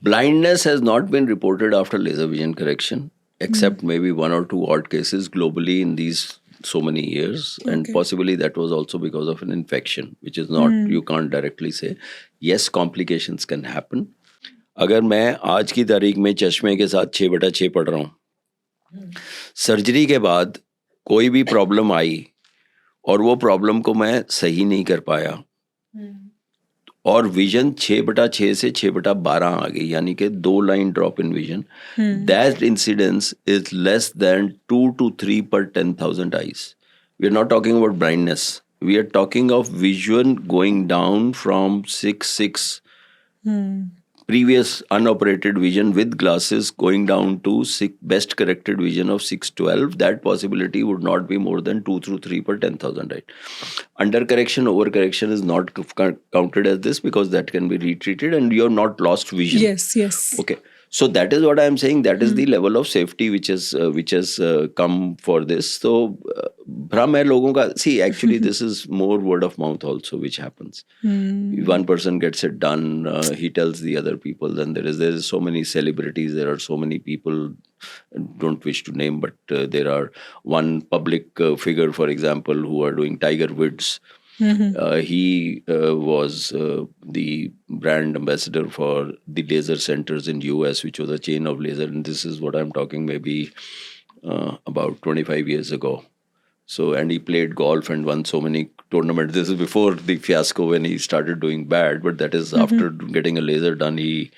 Speaker 2: Blindness has not been reported after laser vision correction, except maybe 1 or 2 odd cases globally in these so many years. And possibly that was also because of an infection, which is not, you can't directly say. Yes, complications can happen. अगर मैं आज की तारीख में चश्मे के साथ 6/6 पढ़ रहा हूँ, सर्जरी के बाद कोई भी प्रॉब्लम आई और वो प्रॉब्लम को मैं सही नहीं कर पाया और विजन 6/6 से 6/12 आ गई, यानी कि 2 line drop in vision, that incidence is less than 2 to 3 per 10,000 eyes. We are not talking about blindness. We are talking of vision going down from 6/6 previous unoperated vision with glasses going down to best corrected vision of 6/12. That possibility would not be more than 2 through 3 per 10,000 eyes. Under correction, over correction is not counted as this because that can be retreated and you have not lost vision.
Speaker 1: Yes.
Speaker 2: Okay. So that is what I am saying. That is the level of safety which has come for this. So भ्रम है लोगों का. See, actually, this is more word of mouth also, which happens. One person gets it done. He tells the other people. Then there is so many celebrities. There are so many people. Don't wish to name, but there are one public figure, for example, who are doing Tiger Woods. He was the brand ambassador for the laser centers in US, which was a chain of laser, and this is what I'm talking maybe about 25 years ago. So, and he played golf and won so many tournaments. This is before the fiasco when he started doing bad, but that is after getting a laser done, he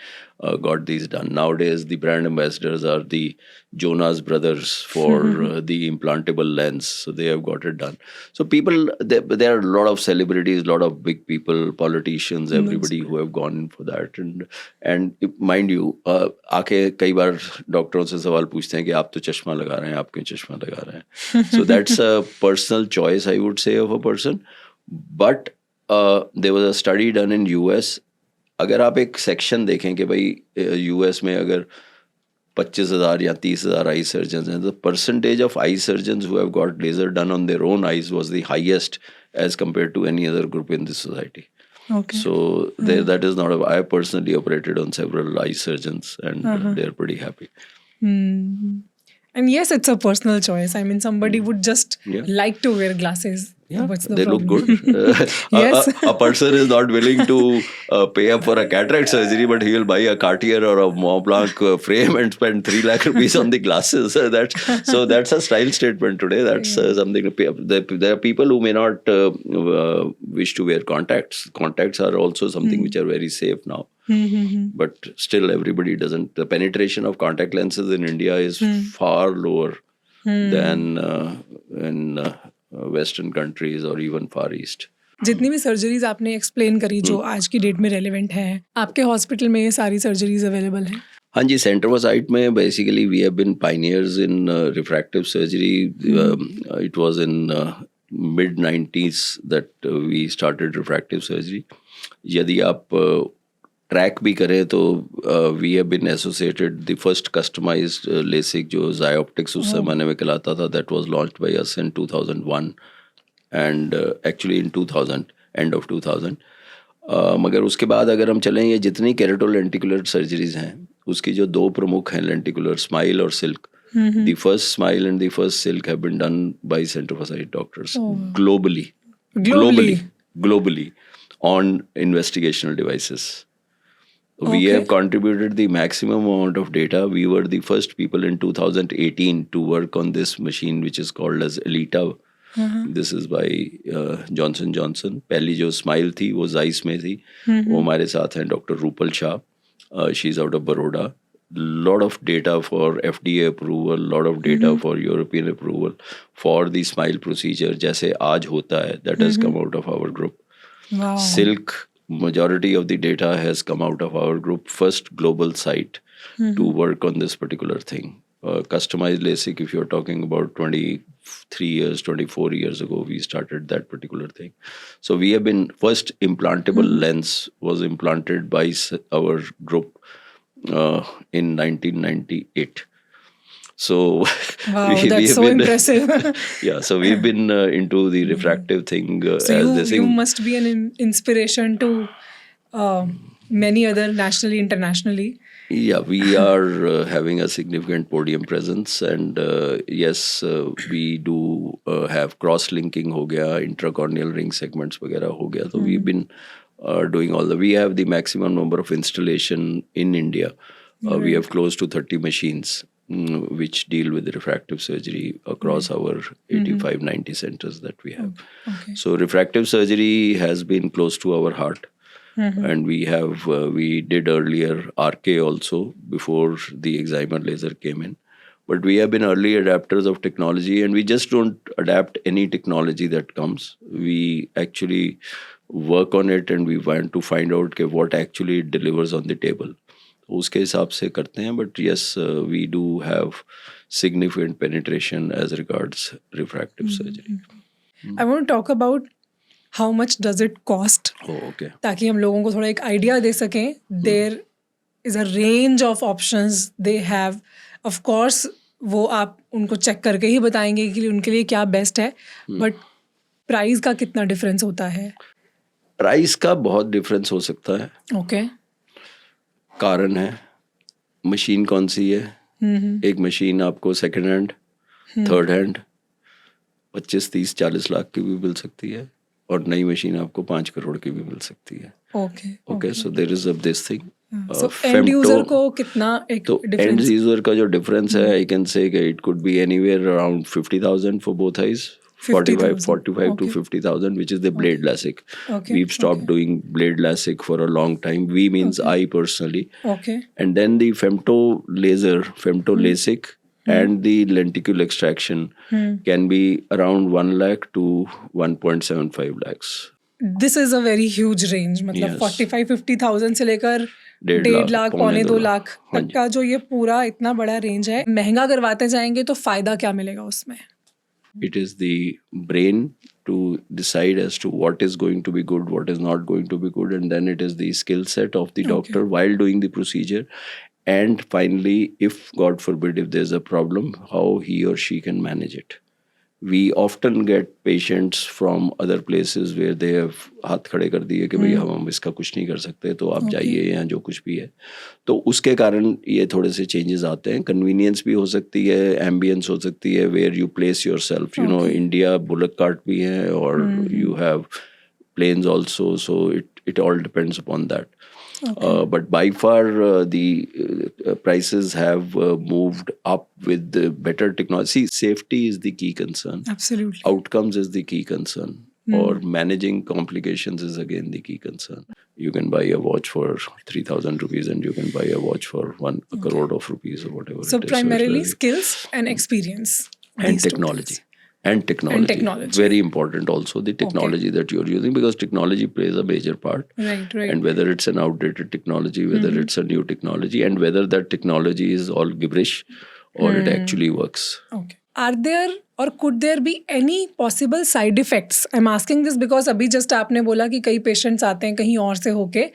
Speaker 2: got these done. Nowadays, the brand ambassadors are the Jonas Brothers for the implantable lens. So they have got it done. So people, there are a lot of celebrities, a lot of big people, politicians, everybody who have gone in for that. And mind you, आके कई बार डॉक्टरों से सवाल पूछते हैं कि आप तो चश्मा लगा रहे हैं, आप क्यों चश्मा लगा रहे हैं? So that's a personal choice, I would say, of a person. But there was a study done in US. अगर आप एक सेक्शन देखें कि भाई यूएस में अगर 25,000 या 30,000 आई सर्जन हैं, the percentage of eye surgeons who have got laser done on their own eyes was the highest as compared to any other group in this society.
Speaker 1: Okay.
Speaker 2: So that is not I personally operated on several eye surgeons and they're pretty happy.
Speaker 1: And yes, it's a personal choice. I mean, somebody would just like to wear glasses.
Speaker 2: Yeah,
Speaker 1: What's the
Speaker 2: they
Speaker 1: problem?
Speaker 2: look good.
Speaker 1: Yes.
Speaker 2: A person is not willing to pay up for a cataract surgery, but he will buy a Cartier or a Mont Blanc frame and spend 3 lakh rupees on the glasses. That's a style statement today. That's something. There are people who may not wish to wear contacts. Contacts are also something which are very safe now. But still, everybody doesn't. The penetration of contact lenses in India is far lower than in Western countries or even Far East.
Speaker 1: जितनी भी surgeries आपने explain करी जो आज की date में relevant है, आपके हॉस्पिटल में ये सारी सर्जरीज अवेलेबल हैं?
Speaker 2: हाँ जी, सेंटर फॉर साइट में basically we have been pioneers in refractive surgery. It was in mid 90s that we started refractive surgery. यदि आप ट्रैक भी करें तो we have been associated the first customised LASIK जो ज़ायोप्टिक्स उस ज़माने में कहलाता था, that was launched by us in 2001 and actually in 2000 end of 2000. मगर उसके बाद अगर हम चलें, ये जितनी केरेटोलेंटिकुलर सर्जरीज हैं उसकी जो 2 प्रमुख हैं, लेंटिकुलर स्माइल और silk. The first smile and the first silk have been done by Center for Sight doctors globally on investigational devices. We have contributed the maximum amount of data. We were the first people in 2018 to work on this machine which is called as Elita. This is by Johnson Johnson. पहली जो smile थी वो Zeiss में थी, वो हमारे साथ हैं doctor Rupal Shah. She is out of Baroda. Lot of data for FDA approval, lot of data for European approval for the smile procedure जैसे आज होता है, that has come out of our group.
Speaker 1: Wow.
Speaker 2: Silk, majority of the data has come out of our group, first global site to work on this particular thing. Customized LASIK, if you're talking about 23 years, 24 years ago, we started that particular thing. So we have been, first implantable lens was implanted by our group in 1998. So
Speaker 1: wow, that's so impressive.
Speaker 2: Yeah, so we've been into the refractive thing.
Speaker 1: So you must be an inspiration to many other nationally, internationally.
Speaker 2: Yeah, we are having a significant podium presence, and yes, we do have cross-linking हो गया, intracorneal ring segments वगैरह हो गया. So we've been doing all we have the maximum number of installation in India. We have close to 30 machines which deal with refractive surgery across our 85-90 centers that we have.
Speaker 1: Okay.
Speaker 2: So refractive surgery has been close to our heart. And we have we did earlier RK also before the excimer laser came in. But we have been early adapters of technology, and we just don't adapt any technology that comes. We actually work on it and we want to find out what actually it delivers on the table. उसके हिसाब से करते हैं. But yes, we do have significant penetration as regards refractive surgery.
Speaker 1: I want to talk about how much does it cost.
Speaker 2: Oh, okay.
Speaker 1: ताकि हम लोगों को थोड़ा एक आइडिया दे सकें. There is a range of options they have. Of course, वो आप उनको चेक करके ही बताएंगे कि उनके लिए क्या बेस्ट है, बट प्राइस का कितना डिफरेंस होता है?
Speaker 2: प्राइस का बहुत डिफरेंस हो सकता है.
Speaker 1: ओके.
Speaker 2: कारण है मशीन कौन सी है. एक मशीन आपको second hand, third hand 25-30-40 lakh की भी मिल सकती है, और नई मशीन आपको 5 करोड़ की भी मिल सकती है. Okay, so there is this thing.
Speaker 1: So end user को कितना एक
Speaker 2: तो एंड
Speaker 1: डिफरेंस?
Speaker 2: यूजर का जो डिफरेंस है, I can say it could be anywhere around 50,000 for both eyes. 45 to 50,000, which is the blade LASIK. We've stopped doing blade LASIK for a long time. We means I personally.
Speaker 1: Okay.
Speaker 2: And then the femto laser, femto LASIK, and the lenticle extraction can be around 1 lakh to 1.75 lakhs.
Speaker 1: This is a very huge range. मतलब
Speaker 2: Yes.
Speaker 1: 45-50,000 से लेकर
Speaker 2: 1.5
Speaker 1: लाख, पौने 2 लाख तक का जो ये पूरा इतना बड़ा रेंज है. महंगा करवाते जाएंगे तो फायदा क्या मिलेगा उसमें?
Speaker 2: It is the brain to decide as to what is going to be good, what is not going to be good, and then it is the skill set of the doctor while doing the procedure, and finally, if God forbid, if there's a problem, how he or she can manage it. We often get patients from other places where they have हाथ खड़े कर दिए कि भैया हम इसका कुछ नहीं कर सकते, तो आप जाइए या जो कुछ भी है. तो उसके कारण ये थोड़े से चेंजेस आते हैं. कन्वीनियंस भी हो सकती है, एम्बियंस हो सकती है, where you place yourself. You know, India bullock cart भी है, और you have planes also, so it all depends upon that. But by far the prices have moved up with the better technology. See, safety is the key concern.
Speaker 1: Absolutely.
Speaker 2: Outcomes is the key concern. Or managing complications is again the key concern. You can buy a watch for 3,000 rupees and you can buy a watch for 1 crore of rupees or whatever.
Speaker 1: So
Speaker 2: it is.
Speaker 1: primarily
Speaker 2: it's
Speaker 1: skills and experience.
Speaker 2: and
Speaker 1: These two
Speaker 2: technology.
Speaker 1: things.
Speaker 2: And technology. Very important also, the technology that you're using, because technology plays a major part.
Speaker 1: Right.
Speaker 2: And whether it's an outdated technology, whether it's a new technology, and whether that technology is all gibberish or it actually works.
Speaker 1: Okay. Are there or could there be any possible side effects? I'm asking this because अभी just आपने बोला कि कई patients आते हैं कहीं और से होके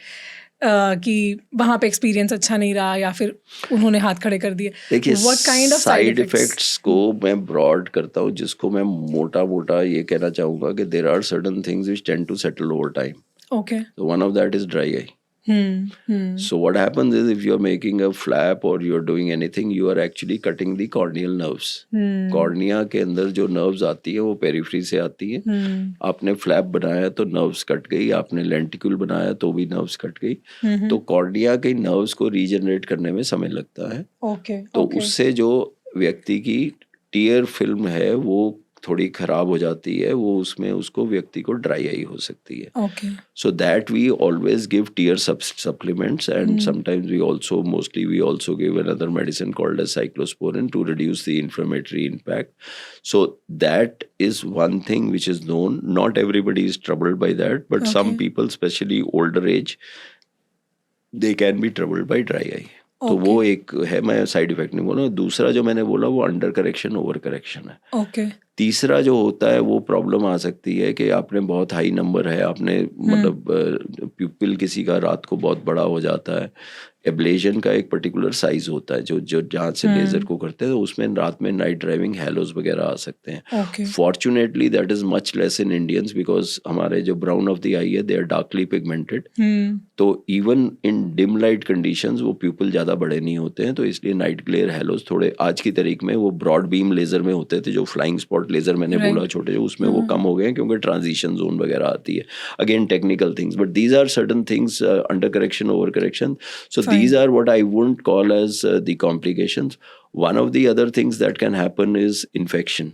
Speaker 1: कि वहाँ पे एक्सपीरियंस अच्छा नहीं रहा या फिर उन्होंने हाथ खड़े कर दिए.
Speaker 2: देखिए,
Speaker 1: What kind of
Speaker 2: side effects को मैं ब्रॉड करता हूँ, जिसको मैं मोटा मोटा ये कहना चाहूँगा कि there are certain things which tend to settle over time.
Speaker 1: Okay.
Speaker 2: So one of that is dry eye. So what happens is, if you're making a flap or you're doing anything, you are actually cutting the corneal nerves. Cornea के अंदर जो nerves आती है वो periphery से आती है. आपने flap बनाया तो nerves कट गई, आपने lenticle बनाया तो भी nerves कट गई. तो cornea के nerves को regenerate करने में समय लगता है.
Speaker 1: Okay.
Speaker 2: तो उससे जो व्यक्ति की टीयर फिल्म है वो थोड़ी खराब हो जाती है, वो उसमें उसको व्यक्ति को ड्राई आई हो सकती है.
Speaker 1: Okay.
Speaker 2: So that we always give tear supplements, and sometimes we also, mostly we also give another medicine called as cyclosporin to reduce the inflammatory impact. So that is one thing which is known. Not everybody is troubled by that, but some people, especially older age, they can be troubled by dry eye. तो वो एक है, मैं side effect नहीं बोला. दूसरा जो मैंने बोला वो अंडर करेक्शन, ओवर करेक्शन है.
Speaker 1: Okay.
Speaker 2: तीसरा जो होता है वो प्रॉब्लम आ सकती है कि आपने बहुत हाई नंबर है, आपने मतलब प्यूपिल किसी का रात को बहुत बड़ा हो जाता है. एब्लेशन का एक पर्टिकुलर साइज होता है जो जहाँ से लेजर को करते हैं, तो उसमें रात में नाइट ड्राइविंग हैलोज वगैरह आ सकते हैं. Fortunately that is much less in Indians, because हमारे जो ब्राउन ऑफ द आई है दे आर डार्कली पिगमेंटेड. तो even in dim light conditions वो प्यूपिल ज़्यादा बड़े नहीं होते हैं, तो इसलिए नाइट ग्लेयर हैलोज थोड़े आज की तारीख में, वो ब्रॉड बीम लेजर में होते थे, जो फ्लाइंग स्पॉट लेजर मैंने बोला छोटे, जो उसमें वो कम हो गए हैं क्योंकि ट्रांजिशन जोन वगैरह आती है. Again technical things, but these are certain things, under correction, over correction. So these are what I wouldn't call as the complications. One of the other things that can happen is infection.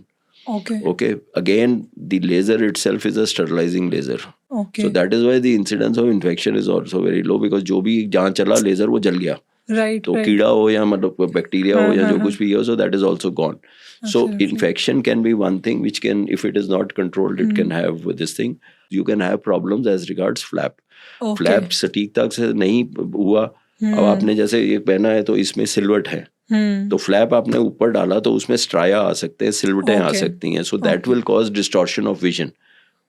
Speaker 2: Okay. Again, the laser itself is a sterilizing laser.
Speaker 1: Okay.
Speaker 2: So that is why the incidence of infection is also very low, because जो भी जहाँ चला laser वो जल गया.
Speaker 1: Right.
Speaker 2: तो कीड़ा हो या मतलब बैक्टीरिया हो या जो कुछ भी हो, so that is also gone. So infection can be one thing which can, if it is not controlled, it can have this thing. You can have problems as regards flap. Flap सटीक तक से नहीं हुआ. अब आपने जैसे ये पहना है तो इसमें सिल्वट है, तो फ्लैप आपने ऊपर डाला तो उसमें स्ट्राया आ सकते हैं, सिल्वटें आ सकती हैं. So that will cause distortion of vision.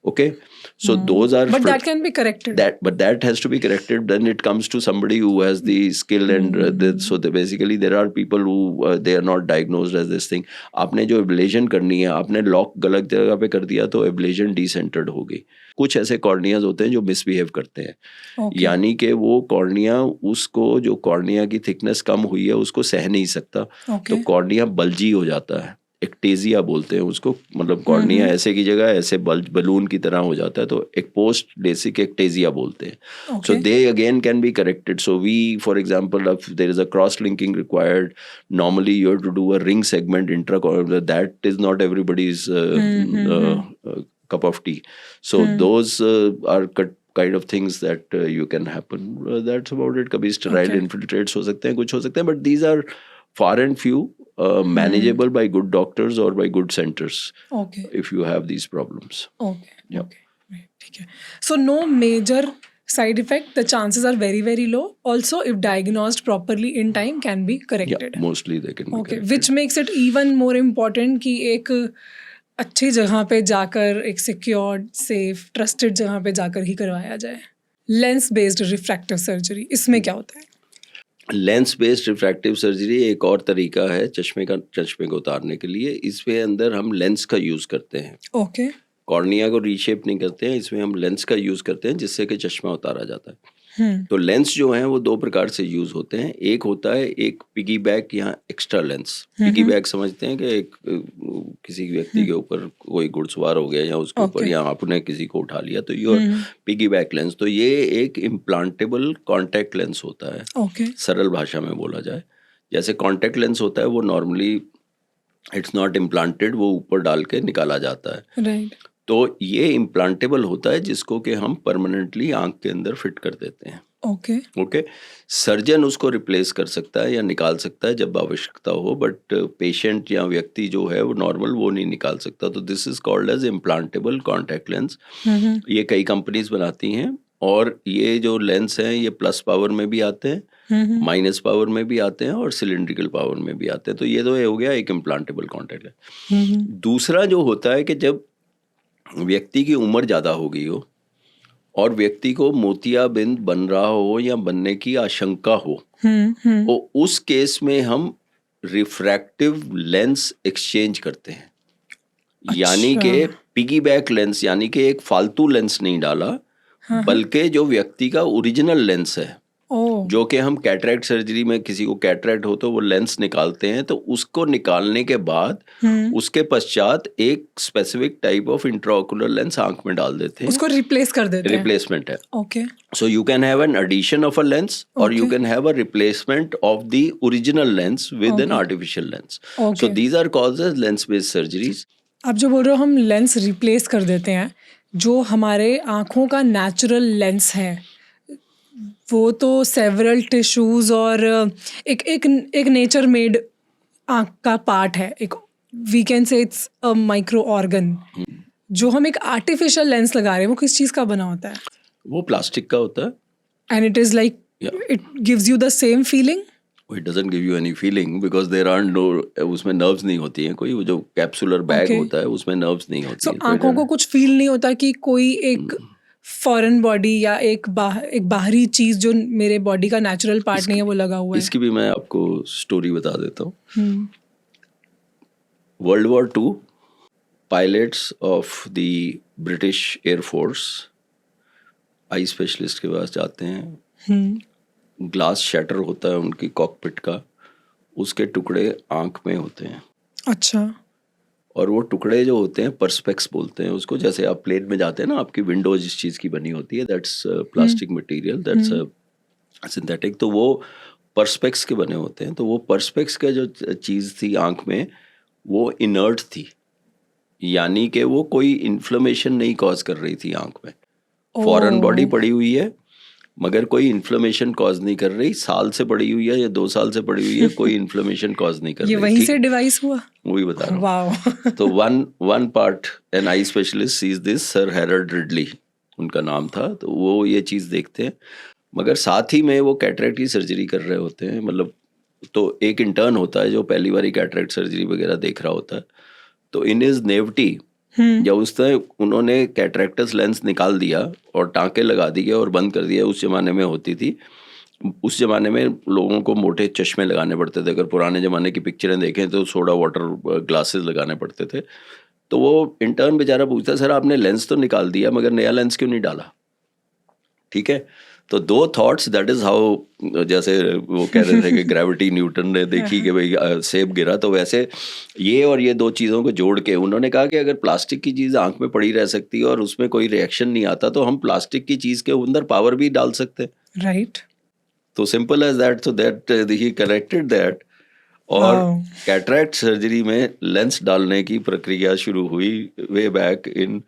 Speaker 2: Okay, so those are
Speaker 1: But that can be corrected.
Speaker 2: that has to be corrected. Then it comes to somebody who has the skill and so basically there are people who they are not diagnosed as this thing. आपने जो ablation करनी है, आपने lock गलत जगह पे कर दिया तो एब्लेशन डिसेंटर्ड हो गई. कुछ ऐसे कॉर्नियाज होते हैं जो मिसबिहेव करते हैं.
Speaker 1: Okay.
Speaker 2: यानी कि वो कॉर्निया, उसको जो कॉर्निया की थिकनेस कम हुई है उसको सह नहीं सकता.
Speaker 1: Okay.
Speaker 2: तो कॉर्निया बल्जी हो जाता है. एक्टेजिया बोलते हैं उसको, मतलब कॉर्निया ऐसे की जगह ऐसे बलून की तरह हो जाता है, तो एक पोस्ट बेसिक एक्टेजिया बोलते हैं. So they again can be corrected. So we for example if there is a cross linking required, normally you have to do a ring segment intra, that is not everybody's cup of tea. So those are kind of things that you can happen. That's about it. कभी sterile infiltrates हो सकते हैं, कुछ हो सकते हैं, but these are far and few, manageable by good doctors or by good centers.
Speaker 1: Okay.
Speaker 2: If you have these problems.
Speaker 1: Okay.
Speaker 2: Yeah.
Speaker 1: Okay. Right. ठीक है. So no major side effect. The chances are very very low. Also, if diagnosed properly in time, can be corrected.
Speaker 2: Yeah, mostly they can be
Speaker 1: Okay.
Speaker 2: corrected.
Speaker 1: Which makes it even more important कि एक अच्छी जगह पे जाकर, एक secured, safe, trusted जगह पे जाकर ही करवाया जाए. लेंस बेस्ड रिफ्रैक्टिव सर्जरी, इसमें क्या होता है?
Speaker 2: लेंस बेस्ड रिफ्रैक्टिव सर्जरी एक और तरीका है चश्मे को उतारने के लिए. इसमें अंदर हम लेंस का यूज करते हैं.
Speaker 1: ओके.
Speaker 2: कॉर्निया को रीशेप नहीं करते हैं, इसमें हम लेंस का यूज करते हैं जिससे कि चश्मा उतारा जाता है. तो लेंस जो हैं वो दो प्रकार से यूज होते हैं. एक होता है एक पिगी बैक या एक्स्ट्रा लेंस. पिगी बैक समझते हैं कि एक किसी व्यक्ति के ऊपर कोई घुड़सवार हो गया या उसके ऊपर या आपने किसी को उठा लिया तो ये पिगी बैक लेंस. तो ये एक इम्प्लांटेबल कॉन्टैक्ट लेंस होता है.
Speaker 1: ओके.
Speaker 2: सरल भाषा में बोला जाए, जैसे कॉन्टैक्ट लेंस होता है वो नॉर्मली इट्स नॉट इम्प्लांटेड, वो ऊपर डाल के निकाला जाता है.
Speaker 1: राइट.
Speaker 2: तो ये इम्प्लांटेबल होता है जिसको कि हम परमानेंटली आंख के अंदर फिट कर देते हैं.
Speaker 1: ओके.
Speaker 2: ओके. सर्जन उसको रिप्लेस कर सकता है या निकाल सकता है जब आवश्यकता हो, बट पेशेंट या व्यक्ति जो है वो नॉर्मल वो नहीं निकाल सकता. तो this is called as implantable contact lens. ये कई कंपनीज बनाती हैं और ये जो लेंस हैं ये प्लस पावर में भी आते हैं, माइनस पावर में भी आते हैं और सिलिंड्रिकल पावर में भी आते हैं. तो ये तो हो गया एक इम्प्लांटेबल कॉन्टैक्ट लेंस. दूसरा जो होता है कि जब व्यक्ति की उम्र ज़्यादा हो गई हो और व्यक्ति को मोतियाबिंद बन रहा हो या बनने की आशंका हो, तो उस केस में हम रिफ्रैक्टिव लेंस एक्सचेंज करते हैं. यानी कि पिगी बैक लेंस, यानी कि एक फालतू लेंस नहीं डाला, बल्कि जो व्यक्ति का ओरिजिनल लेंस है, जो कि हम कैटरैक्ट सर्जरी में किसी को कैटरैक्ट हो तो वो लेंस निकालते हैं, तो उसको निकालने के बाद उसके पश्चात एक specific type of intraocular lens आंख में डाल देते हैं.
Speaker 1: उसको रिप्लेस कर देते हैं.
Speaker 2: रिप्लेसमेंट है.
Speaker 1: Okay.
Speaker 2: So you can have an addition of a lens और you can have a replacement of the original lens with an artificial lens. So these are called as lens based surgeries.
Speaker 1: आप जो बोल रहे हो हम lens replace कर देते हैं, जो हमारे आँखों का नेचुरल लेंस है वो तो सेवरल टिश्यूज और एक नेचर मेड आँख का पार्ट है. एक we can say it's a micro organ. जो हम एक आर्टिफिशियल लेंस लगा रहे हैं वो किस चीज़ का बना होता है?
Speaker 2: वो प्लास्टिक का होता है.
Speaker 1: And it is like it gives you the same feeling.
Speaker 2: It doesn't give you any feeling because there are no, उसमें नर्व्स नहीं होती हैं कोई. वो जो कैप्सुलर बैग होता है उसमें नर्व्स नहीं होती हैं.
Speaker 1: आंखों को कुछ फील नहीं होता कि कोई एक फॉरेन बॉडी या एक बाहरी चीज जो मेरे बॉडी का नेचुरल पार्ट नहीं है वो लगा हुआ है.
Speaker 2: इसकी भी मैं आपको स्टोरी बता देता हूँ. World War II pilots of the British air force eye specialist के पास जाते हैं. ग्लास शैटर होता है उनकी कॉकपिट का, उसके टुकड़े आंख में होते हैं. अच्छा. और वो टुकड़े जो होते हैं परस्पेक्स बोलते हैं उसको. जैसे आप प्लेन में जाते हैं ना, आपकी विंडो जिस चीज़ की बनी होती है that's plastic material, that's synthetic. तो वो परस्पेक्स के बने होते हैं. तो वो परस्पेक्स का जो चीज़ थी आंख में वो इनर्ट थी, यानी कि वो कोई इन्फ्लेमेशन नहीं कॉज कर रही थी आंख में. फॉरेन बॉडी पड़ी हुई है मगर कोई इन्फ्लेमेशन कॉज नहीं कर रही. साल से पड़ी हुई है या 2 साल से पड़ी हुई है, कोई इन्फ्लेमेशन कॉज नहीं कर रही.
Speaker 1: ये वहीं से डिवाइस हुआ,
Speaker 2: वही बता रहा हूँ. तो one part an eye specialist sees this, sir Harold Ridley उनका नाम था. तो वो ये चीज़ देखते हैं, मगर साथ ही में वो कैटरैक्ट की सर्जरी कर रहे होते हैं. मतलब तो एक इंटर्न होता है जो पहली बार कैटरैक्ट सर्जरी वगैरह देख रहा होता है. तो इन हिज नेविटी जब उस तरह उन्होंने कैटरेक्टस लेंस निकाल दिया और टाँके लगा दिए और बंद कर दिया, उस ज़माने में होती थी, उस ज़माने में लोगों को मोटे चश्मे लगाने पड़ते थे। अगर पुराने ज़माने की पिक्चरें देखें तो सोडा वाटर ग्लासेस लगाने पड़ते थे। तो वो इंटर्न बेचारा पूछता, सर आपने लेंस तो निकाल दिया मगर नया लेंस क्यों नहीं डाला? ठीक है, तो दो थॉट्स, दैट इज हाउ, जैसे वो कह रहे थे कि ग्रेविटी न्यूटन ने देखी कि भाई सेब गिरा, तो वैसे ये और ये दो चीज़ों को जोड़ के उन्होंने कहा कि अगर प्लास्टिक की चीज़ आंख में पड़ी रह सकती है और उसमें कोई रिएक्शन नहीं आता, तो हम प्लास्टिक की चीज़ के अंदर पावर भी डाल सकते हैं।
Speaker 1: राइट।
Speaker 2: तो simple as that, so that he corrected that. और कैटरेक्ट सर्जरी में लेंस डालने की प्रक्रिया शुरू हुई way back in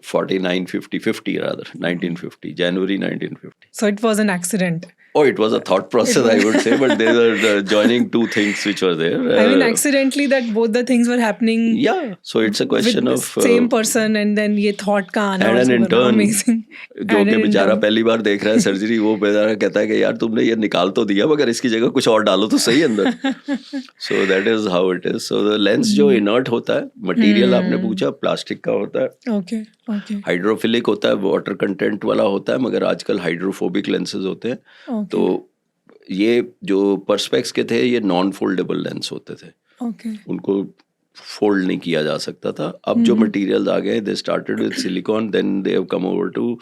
Speaker 2: 1950, January 1950.
Speaker 1: So it was an accident.
Speaker 2: Oh, it was a thought process, I would say, but they were joining two things which were there.
Speaker 1: I mean, accidentally that both the things were happening.
Speaker 2: Yeah, so it's a question
Speaker 1: with
Speaker 2: of
Speaker 1: same person, and then ये thought का आना
Speaker 2: and an
Speaker 1: also
Speaker 2: intern,
Speaker 1: amazing.
Speaker 2: जो कि बेचारा पहली बार देख रहा है सर्जरी, वो बेचारा कहता है कि यार तुमने ये निकाल तो दिया मगर इसकी जगह कुछ और डालो तो सही अंदर। So that is how it is. So the lens जो inert होता है, मटेरियल आपने पूछा, प्लास्टिक का होता है।
Speaker 1: Okay.
Speaker 2: हाइड्रोफिलिक होता है, वाटर कंटेंट वाला होता है, मगर आजकल हाइड्रोफोबिक लेंसेज होते हैं। तो ये जो पर्सपेक्स के थे ये नॉन फोल्डेबल लेंस होते थे। उनको फोल्ड नहीं किया जा सकता था। अब जो मटेरियल आ गए, they started with silicone, then they have come over to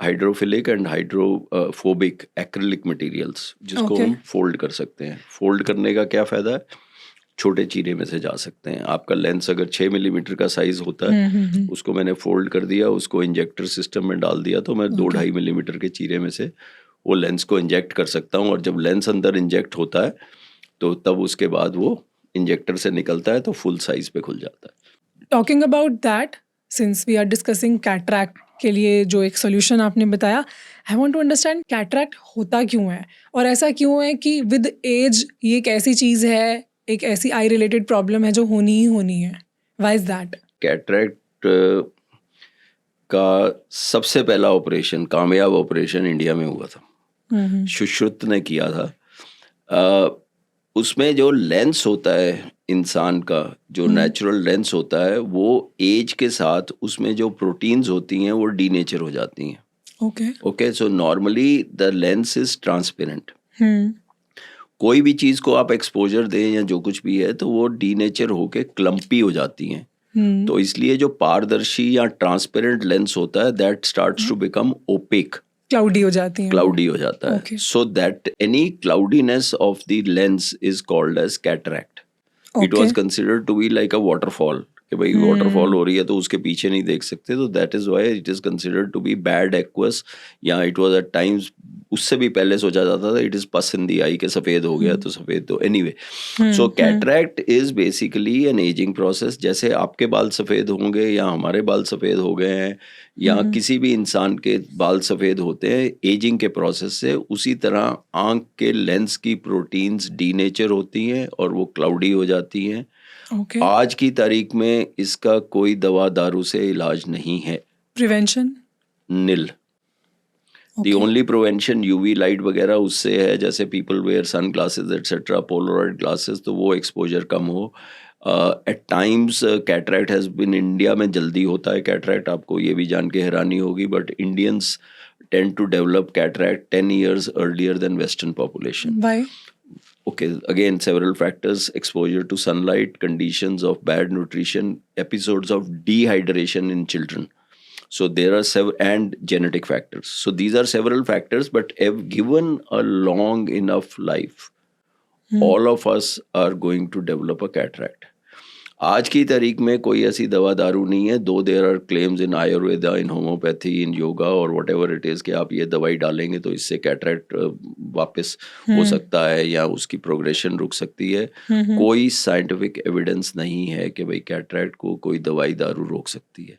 Speaker 2: hydrophilic and hydrophobic acrylic materials, जिसको हम फोल्ड कर सकते हैं। फोल्ड करने का क्या फायदा है? छोटे चीरे में से जा सकते हैं। आपका लेंस अगर 6 मिलीमीटर का साइज होता है, उसको मैंने फोल्ड कर दिया, उसको इंजेक्टर सिस्टम में डाल दिया, तो मैं 2-2.5 मिलीमीटर के चीरे में से वो लेंस को इंजेक्ट कर सकता हूँ। और जब लेंस अंदर इंजेक्ट होता है तो तब उसके बाद वो इंजेक्टर से निकलता है तो फुल साइज पे खुल जाता है।
Speaker 1: Talking about that, since we are discussing cataract के लिए जो एक सोल्यूशन आपने बताया, I want to understand cataract होता क्यों है और ऐसा क्यों है कि विद एज ये एक ऐसी चीज़ है, एक ऐसी आई रिलेटेड प्रॉब्लम है जो होनी ही होनी है। Why is that?
Speaker 2: कैटरेक्ट का सबसे पहला ऑपरेशन, कामयाब ऑपरेशन इंडिया में हुआ था। सुश्रुत ने किया था। उसमें जो लेंस होता है इंसान का, जो नेचुरल लेंस होता है, वो एज के साथ उसमें जो प्रोटीन्स होती हैं वो डीनेचर हो जाती हैं। Okay, so normally the lens is transparent. कोई भी चीज को आप एक्सपोजर दें या जो कुछ भी है तो वो डीनेचर होके क्लम्पी हो जाती हैं। तो इसलिए जो पारदर्शी या ट्रांसपेरेंट लेंस होता है, that starts to become opaque,
Speaker 1: cloudy हो जाती है,
Speaker 2: क्लाउडी हो जाता है। So that any cloudiness of the lens is called as cataract. It was considered to be like a waterfall, कि भाई वाटरफॉल हो रही है तो उसके पीछे नहीं देख सकते, तो that is why it is considered to be bad aqueous, या इट वाज एट टाइम्स, उससे भी पहले सोचा जाता था इट इज पस इन दी आई, के सफेद हो गया तो सफेद। तो anyway, so cataract is basically an ageing process. जैसे आपके बाल सफेद होंगे या हमारे बाल सफेद हो गए हैं या किसी भी इंसान के बाल सफेद होते हैं एजिंग के प्रोसेस से, उसी तरह आंख के लेंस की प्रोटीन्स डीनेचर होती हैं और वो क्लाउडी हो जाती हैं। आज की तारीख में इसका कोई दवा दारू से इलाज नहीं है।
Speaker 1: Prevention
Speaker 2: nil. The only prevention UV light वगैरह उससे है, जैसे people wear sunglasses etcetera, polaroid glasses, तो वो एक्सपोजर कम हो। At times cataract has been, India में जल्दी होता है कैटरैक्ट, आपको ये भी जान के हैरानी होगी, but Indians tend to develop cataract 10 years earlier than western population.
Speaker 1: Why?
Speaker 2: Okay, again, several factors: exposure to sunlight, conditions of bad nutrition, episodes of dehydration in children. So there are several, and genetic factors. So these are several factors, but if given a long enough life, all of us are going to develop a cataract. आज की तारीख में कोई ऐसी दवा दारू नहीं है, though there are claims in Ayurveda, in homeopathy, in yoga और वट एवर इट इज़, कि आप ये दवाई डालेंगे तो इससे कैटरैक्ट वापस हो सकता है या उसकी प्रोग्रेशन रुक सकती है। कोई साइंटिफिक एविडेंस नहीं है कि भाई कैटरैक्ट को कोई दवाई दारू रोक सकती है।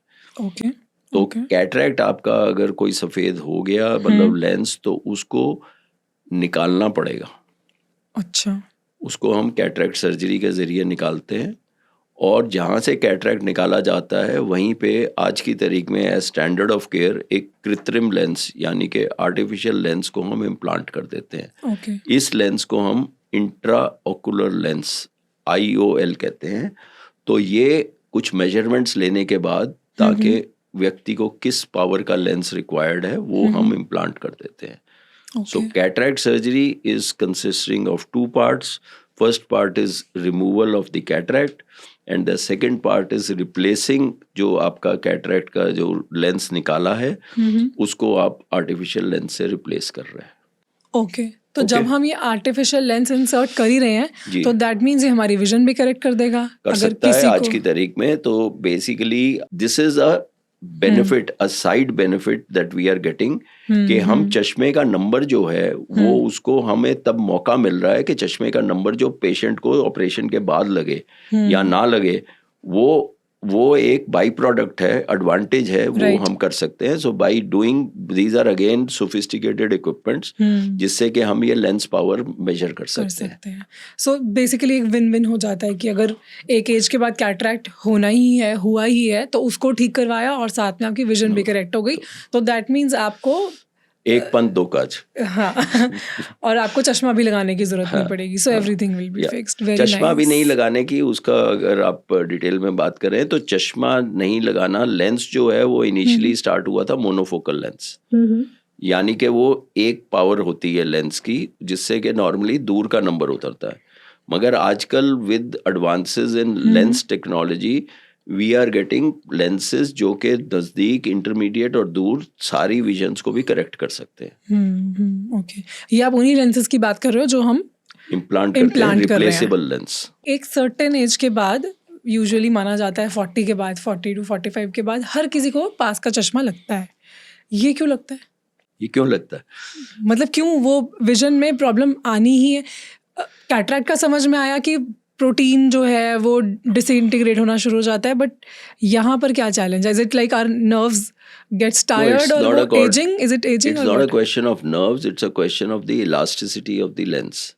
Speaker 2: तो कैटरैक्ट आपका अगर कोई सफ़ेद हो गया, मतलब लेंस, तो उसको निकालना पड़ेगा।
Speaker 1: अच्छा,
Speaker 2: उसको हम कैटरैक्ट सर्जरी के ज़रिए निकालते हैं, और जहाँ से कैटरैक्ट निकाला जाता है वहीं पे आज की तारीख में एज स्टैंडर्ड ऑफ केयर एक कृत्रिम लेंस, यानी कि आर्टिफिशियल लेंस को हम इम्प्लांट कर देते हैं। इस लेंस को हम इंट्रा ऑकुलर लेंस, IOL कहते हैं। तो ये कुछ मेजरमेंट्स लेने के बाद, ताकि व्यक्ति को किस पावर का लेंस रिक्वायर्ड है वो हम इम्प्लांट कर देते हैं. So cataract surgery is consisting of two parts. First part is removal of the cataract and the second part is replacing जो आपका cataract का जो लेंस निकाला है उसको आप artificial लेंस से replace कर रहे हैं.
Speaker 1: ओके तो जब हम ये आर्टिफिशियल लेंस इंसर्ट कर ही रहे हैं तो दैट मीन्स ये हमारी विजन भी करेक्ट कर देगा
Speaker 2: कर सकता है आज की तारीख में. तो basically this is a benefit, a side benefit that we are getting कि हम चश्मे का नंबर जो है वो उसको हमें तब मौका मिल रहा है कि चश्मे का नंबर जो पेशेंट को ऑपरेशन के बाद लगे या ना लगे वो एक बाई प्रोडक्ट है, एडवांटेज है, वो हम कर सकते हैं. So by doing these are again sophisticated equipments जिससे कि हम ये लेंस पावर मेजर कर सकते हैं.
Speaker 1: सो बेसिकली एक विन विन हो जाता है कि अगर एक एज के बाद कैटरैक्ट हुआ ही है तो उसको ठीक करवाया और साथ में आपकी विजन भी करेक्ट हो गई, तो दैट मीन्स आपको
Speaker 2: एक पंथ दो काज.
Speaker 1: हाँ और आपको चश्मा भी लगाने की जरूरत नहीं पड़ेगी. So everything will be fixed. Very nice.
Speaker 2: चश्मा भी नहीं लगाने की, उसका अगर आप डिटेल में बात करें तो चश्मा नहीं लगाना, लेंस जो है वो इनिशियली स्टार्ट हुआ था मोनोफोकल लेंस, यानी कि वो एक पावर होती है लेंस की जिससे कि नॉर्मली दूर का नंबर उतरता है. मगर आजकल with advances in lens technology we are getting lenses जो कि नजदीक, इंटरमीडिएट और दूर सारी विजन्स को भी करेक्ट कर सकते हैं.
Speaker 1: ओके ये आप उन्हीं लेंसेज की बात कर रहे हो जो हम
Speaker 2: इम्प्लांट करते हैं, रिप्लेसेबल लेंस. एक
Speaker 1: सर्टेन एज के बाद यूजुअली माना जाता है 40 के बाद, 40 to 45 के बाद हर किसी को पास का चश्मा लगता है. ये क्यों लगता है?
Speaker 2: ये क्यों लगता है
Speaker 1: मतलब क्यों वो विजन में प्रॉब्लम आनी ही है? कैटरैक्ट का समझ में आया कि प्रोटीन जो है वो डिसइंटीग्रेट होना शुरू हो जाता है, बट यहाँ पर क्या चैलेंज है? Is it like our nerves gets tired और ageing? Is it ageing?
Speaker 2: It's not a question of nerves, it's a question of the elasticity of the lens.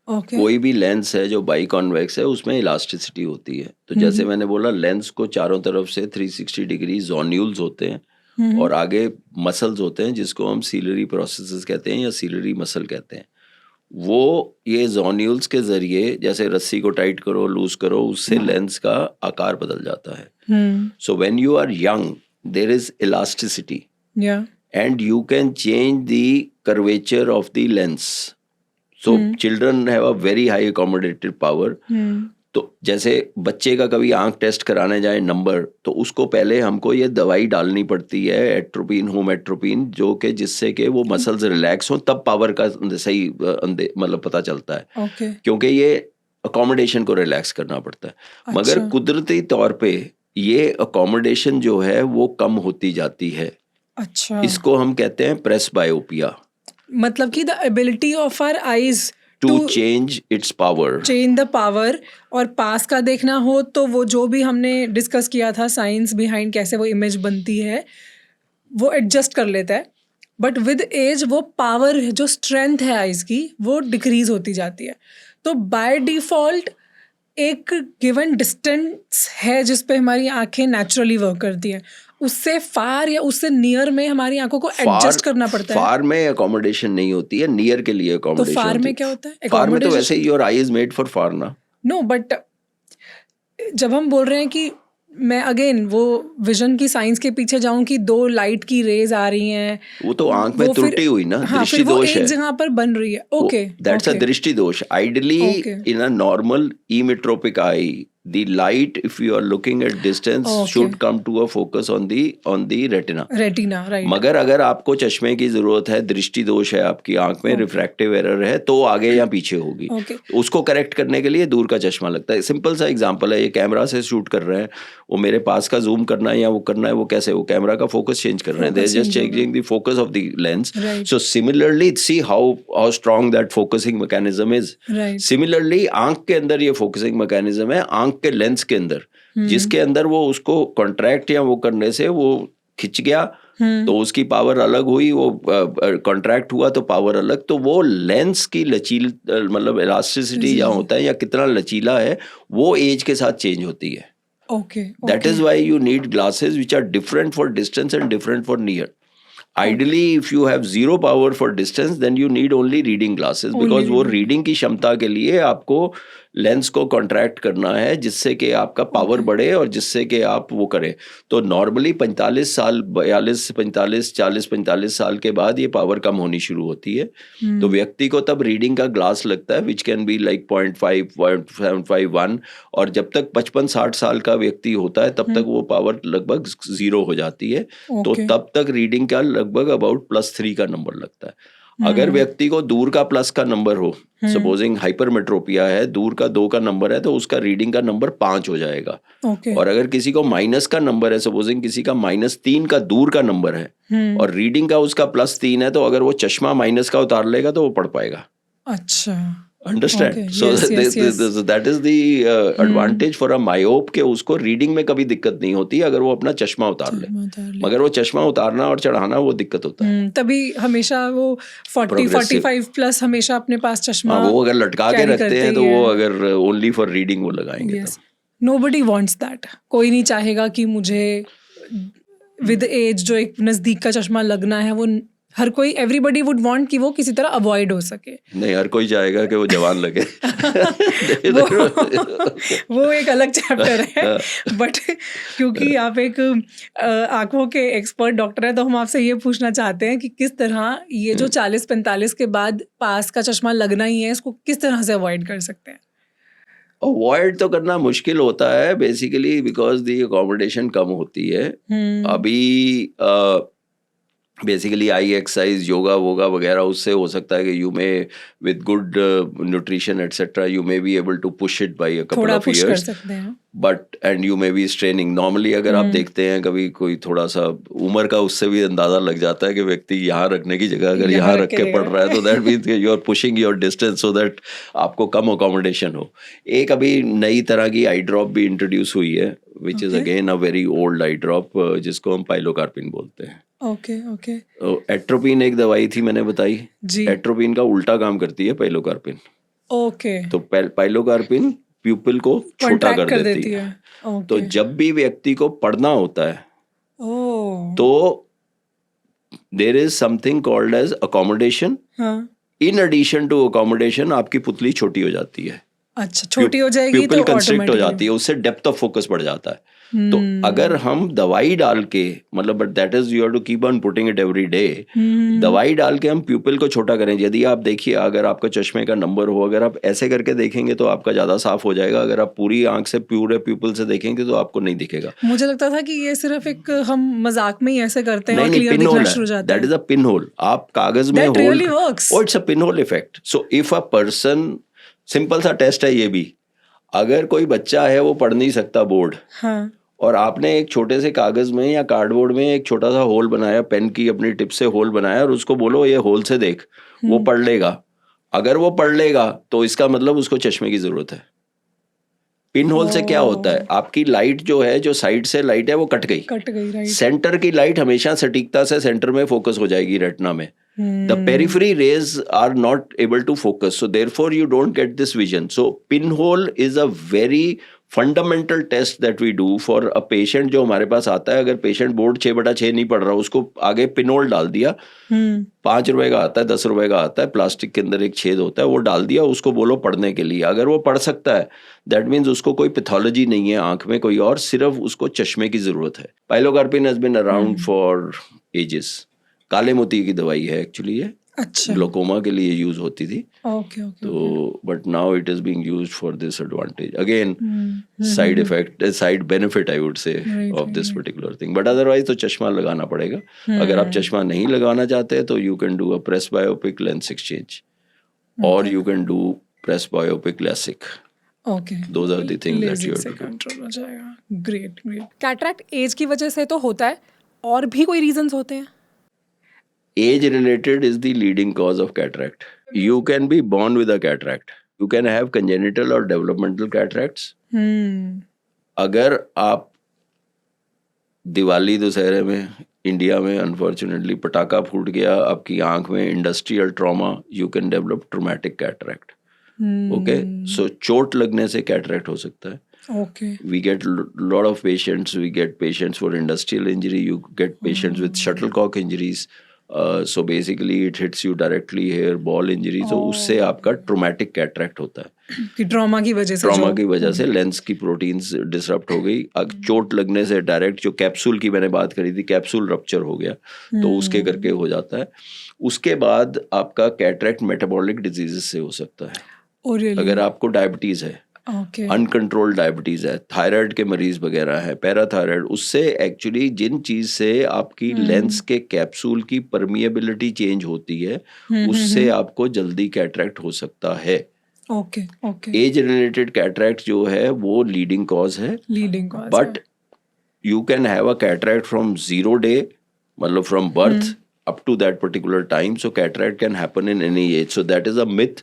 Speaker 2: कोई भी लेंस है जो बाई कॉन्वेक्स है उसमें इलास्टिसिटी होती है. तो जैसे मैंने बोला लेंस को चारों तरफ से 360 डिग्री जोन्यूल्स होते हैं और आगे मसल्स होते हैं जिसको हम सीलरी प्रोसेसेस कहते हैं या सीलरी मसल कहते हैं. वो ये जोन्यूल्स के जरिए जैसे रस्सी को टाइट करो, लूज करो, उससे लेंस का आकार बदल जाता है. So when you are young there is elasticity and you can change the curvature of the lens. So children have a very high accommodative power. तो जैसे बच्चे का कभी आंख टेस्ट कराने जाए नंबर, तो उसको पहले हमको ये दवाई डालनी पड़ती है एट्रोपिन, होम एट्रोपिन, जो कि जिससे कि वो मसल्स रिलैक्स हो, तब पावर का सही मतलब पता चलता है. क्योंकि ये अकोमोडेशन को रिलैक्स करना पड़ता है. मगर कुदरती तौर पे ये अकोमोडेशन जो है वो कम होती जाती है. इसको हम कहते हैं प्रेस बायोपिया.
Speaker 1: मतलब कि the ability of our eyes
Speaker 2: to change its power,
Speaker 1: change the power. और पास का देखना हो तो वो जो भी हमने डिस्कस किया था साइंस बिहाइंड कैसे वो इमेज बनती है वो एडजस्ट कर लेता है. बट विद एज वो पावर जो स्ट्रेंथ है आइज की वो डिक्रीज होती जाती है. तो बाय डिफॉल्ट एक गिवन डिस्टेंस है जिस पे हमारी आंखें नेचुरली वर्क करती हैं, उससे फार या उससे नियर में हमारी आंखों को एडजस्ट करना पड़ता है.
Speaker 2: फार में अकोमोडेशन नहीं होती है, नियर के लिए अकोमोडेशन.
Speaker 1: तो फार में क्या होता है?
Speaker 2: फार में तो वैसे ही your eye is made for far ना.
Speaker 1: नो बट जब हम बोल रहे हैं कि मैं अगेन वो विजन की साइंस के पीछे जाऊं कि दो लाइट की रेज आ रही हैं,
Speaker 2: वो तो आंख में त्रुटि हुई ना, दृष्टि दोष है,
Speaker 1: एक जगह पर बन रही है. ओके
Speaker 2: दैट्स अ दृष्टि दोष. Ideally in a normal emmetropic eye the light, if you are looking at distance, should come to a focus on the retina.
Speaker 1: Right.
Speaker 2: मगर अगर आपको चश्मे की जरूरत है, दृष्टि दोष है आपकी आंख में, रिफ्रैक्टिव एरर है, तो आगे या पीछे होगी. उसको करेक्ट करने के लिए दूर का चश्मा लगता है. सिंपल सा एग्जांपल है, ये कैमरा से शूट कर रहे हैं, वो मेरे पास का जूम करना है या वो करना है, वो कैसे, वो कैमरा का फोकस चेंज कर रहे हैं. They are just changing the focus of the lens. So similarly see how strong that focusing mechanism is. Similarly आंख के अंदर ये फोकसिंग मैकेनिज्म है, आंख के लेंस के अंदर, जिसके अंदर वो उसको कॉन्ट्रैक्ट या वो करने से वो खिंच गया तो उसकी पावर अलग हुई, वो कॉन्ट्रैक्ट हुआ तो पावर अलग. तो वो लेंस की लचील मतलब इलास्टिसिटी जहाँ होता है या कितना लचीला है वो एज के साथ चेंज होती है. That is why you need glasses which are different for distance and different for near. Ideally, if you have zero power for distance, then you need only reading glasses, because वो reading की क्षमता के लिए आपको lens को contract करना है जिससे कि आपका पावर बढ़े और जिससे कि आप वो करें। तो नॉर्मली 45 साल 42 45 40 45 साल के बाद ये पावर कम होनी शुरू होती है। तो व्यक्ति को तब रीडिंग का ग्लास लगता है विच कैन बी लाइक 0.5 0.751, और जब तक 55-60 साल का व्यक्ति होता है तब तक वो पावर लगभग 0 हो जाती है। तो तब तक रीडिंग का लगभग अबाउट +3 का नंबर लगता है। अगर व्यक्ति को दूर का प्लस का नंबर हो, सपोजिंग हाइपरमेट्रोपिया है, दूर का 2 का नंबर है, तो उसका रीडिंग का नंबर 5 हो जाएगा। और अगर किसी को माइनस का नंबर है, सपोजिंग किसी का -3 का दूर का नंबर है और रीडिंग का उसका +3 है, तो अगर वो चश्मा माइनस का उतार लेगा तो वो पढ़ पाएगा।
Speaker 1: अच्छा,
Speaker 2: understand? So that is the advantage for a myope के उसको रीडिंग में कभी दिक्कत नहीं होती अगर वो अपना चश्मा उतार ले। मगर वो चश्मा उतारना और चढ़ाना वो दिक्कत होता है।
Speaker 1: तभी हमेशा वो 40-45 प्लस हमेशा अपने पास चश्मा
Speaker 2: वो अगर लटका के रखते हैं तो वो अगर ओनली फॉर रीडिंग वो लगाएंगे।
Speaker 1: Nobody wants that. कोई नहीं चाहेगा कि मुझे विद एज जो एक नजदीक का चश्मा लगना है, वो हर कोई एवरीबडी वुड वांट कि वो किसी तरह अवॉइड हो सके।
Speaker 2: नहीं, हर कोई चाहेगा कि वो जवान लगे।
Speaker 1: वो एक अलग चैप्टर है। बट क्योंकि आप एक आंखों के एक्सपर्ट डॉक्टर हैं, तो हम आपसे ये पूछना चाहते हैं कि किस तरह ये जो 40-45 के बाद पास का चश्मा लगना ही है, इसको किस तरह से अवॉइड कर सकते हैं?
Speaker 2: अवॉइड तो करना मुश्किल होता है बेसिकली बिकॉज दी अकोमोडेशन कम होती है। अभी बेसिकली आई एक्सरसाइज योगा वोगा वगैरह उससे हो सकता है कि you may with good nutrition etcetera you may be able to push it by a couple of years, but and you may be straining. Normally अगर आप देखते हैं कभी कोई थोड़ा सा उम्र का, उससे भी अंदाजा लग जाता है कि व्यक्ति यहाँ रखने की जगह अगर यहाँ रख के पढ़ रहा है, तो that means you are pushing your distance so that आपको कम अकोमोडेशन हो। एक अभी नई तरह की आई ड्रॉप भी इंट्रोड्यूस हुई है which is again a very old I drop, जिसको हम पाइलोकार्पिन बोलते हैं।
Speaker 1: ओके।
Speaker 2: एट्रोपिन एक दवाई थी मैंने बताई जी। एट्रोपिन का उल्टा काम करती है पाइलोकार्पिन।
Speaker 1: ओके।
Speaker 2: तो पाइलोकार्पिन प्यूपिल को छोटा कर देती है। तो जब भी व्यक्ति को पढ़ना होता है तो there is something called as accommodation. In addition to accommodation आपकी पुतली छोटी हो जाती है।
Speaker 1: अच्छा, छोटी हो जाएगी तो
Speaker 2: प्यूपिल कंस्ट्रिक्ट हो जाती है, उससे डेप्थ ऑफ फोकस बढ़ जाता है। तो अगर हम दवाई डाल के, मतलब but that is you have to keep on putting it every day, दवाई डाल के हम प्यूपिल को छोटा करें। यदि आप देखिए, अगर आपका चश्मे का नंबर हो, अगर आप ऐसे करके देखेंगे तो आपका ज्यादा साफ हो जाएगा। अगर आप पूरी आंख से पूरे प्यूपिल से देखेंगे तो आपको नहीं दिखेगा।
Speaker 1: मुझे लगता था कि ये सिर्फ एक हम मजाक में ही ऐसे करते हैं और क्लियर दिखना शुरू हो जाता है।
Speaker 2: That is a pin hole. आप कागज में hole, it's a pin hole effect. So if a person, simple सा टेस्ट है ये भी, अगर कोई बच्चा है वो पढ़ नहीं सकता बोर्ड, और आपने एक छोटे से कागज में या कार्डबोर्ड में एक छोटा सा होल बनाया, पेन की अपनी टिप से होल बनाया, और उसको बोलो ये होल से देख, वो पढ़ लेगा। अगर वो पढ़ लेगा तो इसका मतलब उसको चश्मे की जरूरत है। पिन होल से क्या होता है, आपकी लाइट जो है, जो साइड से लाइट है वो कट गई राइट। सेंटर की लाइट हमेशा सटीकता से सेंटर में फोकस हो जाएगी रेटिना में। The periphery rays are not able to focus, so therefore you don't get this vision. So pinhole is a very fundamental test that we do for a patient जो हमारे पास आता है। अगर patient board 6/6 नहीं पढ़ रहा, उसको आगे पिनहोल डाल दिया, 5 रुपए का आता है, 10 रुपए का आता है, प्लास्टिक के अंदर एक छेद होता है, वो डाल दिया, उसको बोलो पढ़ने के लिए। अगर वो पढ़ सकता है, दैट मीन्स उसको कोई पैथोलॉजी नहीं है आंख में कोई और, सिर्फ उसको चश्मे की जरूरत है। Pilocarpine has been around for ages. काले मोती की दवाई है एक्चुअली ये। अच्छा। ग्लोकोमा के लिए यूज होती थी। तो but now it is being used for this advantage again, side effect, side benefit I would say of this particular thing. But otherwise तो चश्मा लगाना पड़ेगा। अगर आप चश्मा नहीं लगाना चाहते तो you can do a presbyopic lens exchange, और you can do presbyopic LASIK. Those are the things that you have to do.
Speaker 1: Control हो जाएगा। ग्रेट। कैटरैक्ट एज की वजह से तो होता है, और भी कोई रीजंस होते हैं?
Speaker 2: Age related is the leading cause of cataract. You can be born with a cataract. You can have congenital or developmental cataracts. अगर आप दिवाली दशहरे में इंडिया में अनफॉर्चुनेटली पटाखा फूट गया आपकी आंख में, industrial trauma, you can develop traumatic cataract. Okay, so चोट लगने से कैटरैक्ट हो सकता है।
Speaker 1: Okay.
Speaker 2: We get lot of patients. We get patients for industrial injury. You get patients with shuttlecock injuries. So basically it hits you directly here, ball injury, तो उससे आपका traumatic cataract होता है
Speaker 1: कि ट्रॉमा की वजह से
Speaker 2: लेंस की प्रोटीन्स डिसरप्ट हो गई, चोट लगने से डायरेक्ट, जो कैप्सूल की मैंने बात करी थी, कैप्सूल रप्चर हो गया, तो उसके करके हो जाता है। उसके बाद आपका कैटरैक्ट मेटाबॉलिक डिजीजेस से हो सकता है। अगर आपको डायबिटीज है, अनकंट्रोल्ड डायबिटीज है, थायराइड के मरीज वगैरह है, पैराथायराइड, उससे एक्चुअली जिन चीज से आपकी लेंस के कैप्सूल की परमिएबिलिटी चेंज होती है, उससे आपको जल्दी कैटरैक्ट हो सकता है। एज रिलेटेड कैटरैक्ट जो है वो लीडिंग कॉज है, but you can have a cataract from 0 day, मतलब from birth up to that particular time. So cataract can happen in any age. So that is a myth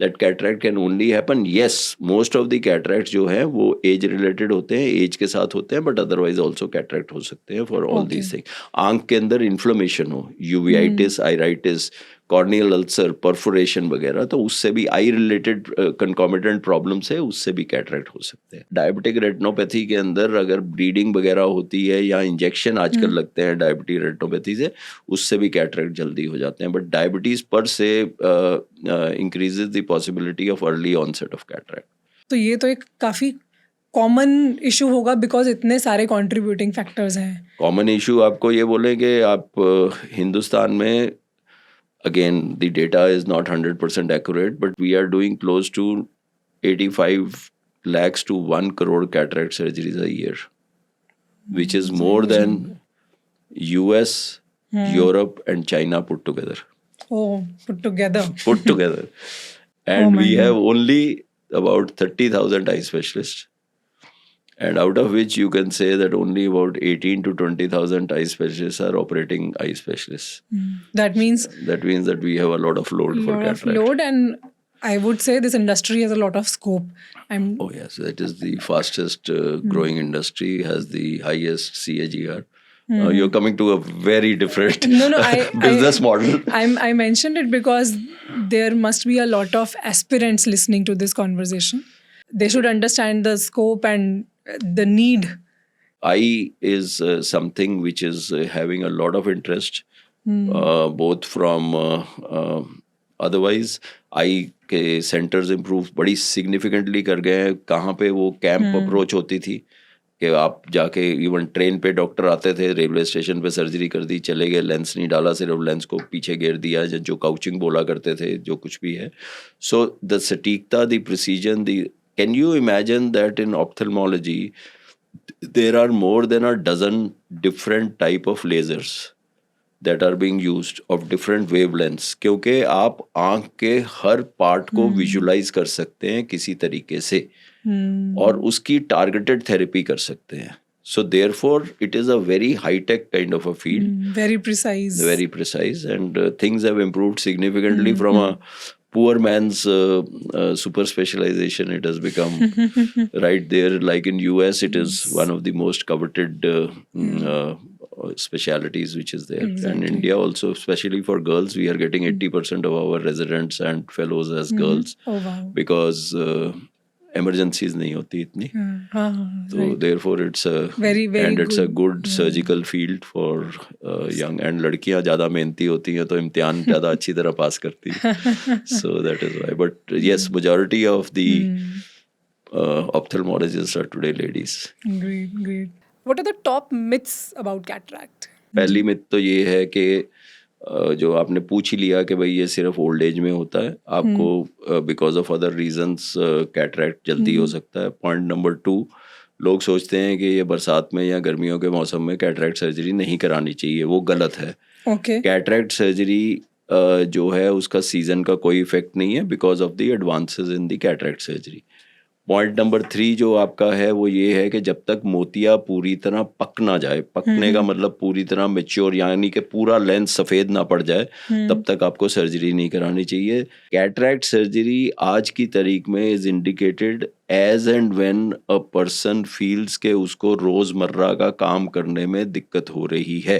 Speaker 2: that cataract can only happen. Yes, most of the cataracts जो है वो age related होते हैं, age के साथ होते हैं, but otherwise also cataract हो सकते हैं for all these things. आंख के अंदर inflammation हो, uveitis, iritis, corneal ulcer, perforation वगैरह, तो उससे भी आई रिलेटेड concomitant problems है, उससे भी कैटरैक्ट हो सकते हैं। डायबिटिक रेटिनोपैथी के अंदर अगर ब्लीडिंग वगैरह होती है या इंजेक्शन आजकल लगते हैं डायबिटिक रेटिनोपैथी से, उससे भी कैटरैक्ट जल्दी हो जाते हैं, but diabetes per se increases the possibility of early onset of cataract.
Speaker 1: तो ये तो एक काफी कॉमन इशू होगा बिकॉज इतने सारे कंट्रीब्यूटिंग फैक्टर्स हैं।
Speaker 2: कॉमन इशू आपको ये बोलेंगे, आप हिंदुस्तान में, again the data is not 100% accurate, but we are doing close to 85 lakhs to 1 crore cataract surgeries a year, which is more than US, Europe and China put together.
Speaker 1: Put together.
Speaker 2: And we have only about 30,000 eye specialists, and out of which you can say that only about 18 to 20,000 eye specialists are operating eye specialists.
Speaker 1: That means
Speaker 2: that we have a lot of load for cataract.
Speaker 1: And I would say this industry has a lot of scope.
Speaker 2: Oh yes, that is the fastest growing industry, has the highest CAGR. You're coming to a very different business model.
Speaker 1: I mentioned it because there must be a lot of aspirants listening to this conversation. They should understand the scope and the need.
Speaker 2: Eye is something which is having a lot of interest, both from otherwise eye के centers improve बड़ी significantly कर गए हैं। कहाँ पे वो camp approach होती थी कि आप जाके, इवन ट्रेन पे डॉक्टर आते थे, रेलवे स्टेशन पे सर्जरी कर दी, चले गए, लेंस नहीं डाला, सिर्फ लेंस को पीछे घेर दिया, जो काउचिंग बोला करते थे, जो कुछ भी है। सो द सटीकता, the precision, can you imagine that in ophthalmology there are more than a dozen different type of lasers that are being used of different wavelengths, क्योंकि आप आंख के हर पार्ट को विजुलाइज कर सकते हैं किसी तरीके से, और उसकी टारगेटेड थेरेपी कर सकते हैं। So therefore it is a very high tech kind of a field,
Speaker 1: very precise, and things have improved significantly from a poor man's super specialization. It has become right there, like in US it is one of the most coveted specialities which is there. And India also, especially for girls, we are getting 80% of our residents and fellows as girls. Because emergencies नहीं होती इतनी, so therefore it's a very
Speaker 2: and it's
Speaker 1: good.
Speaker 2: a good surgical field for young, and लड़कियां ज़्यादा मेहनती होती हैं तो इम्तिहान ज़्यादा अच्छी तरह पास करती हैं, so that is why. But yes, majority of the ophthalmologists are today ladies.
Speaker 1: Great. What are the top myths about cataract?
Speaker 2: पहली मिथ तो ये है कि जो आपने पूछ ही लिया कि भाई ये सिर्फ ओल्ड एज में होता है, आपको because of other reasons cataract जल्दी हो सकता है। पॉइंट नंबर 2, लोग सोचते हैं कि ये बरसात में या गर्मियों के मौसम में कैटरैक्ट सर्जरी नहीं करानी चाहिए, वो गलत है। कैटरैक्ट सर्जरी जो है उसका सीजन का कोई इफेक्ट नहीं है because of the advances in the cataract surgery. Point number 3 जो आपका है वो ये है कि जब तक मोतिया पूरी तरह पक ना जाए, पकने का मतलब पूरी तरह मेच्योर, यानी कि पूरा लेंस सफ़ेद ना पड़ जाए, तब तक आपको सर्जरी नहीं करानी चाहिए। कैटरैक्ट सर्जरी आज की तारीख में is indicated as and when a person feels के उसको रोज़मर्रा का काम करने में दिक्कत हो रही है।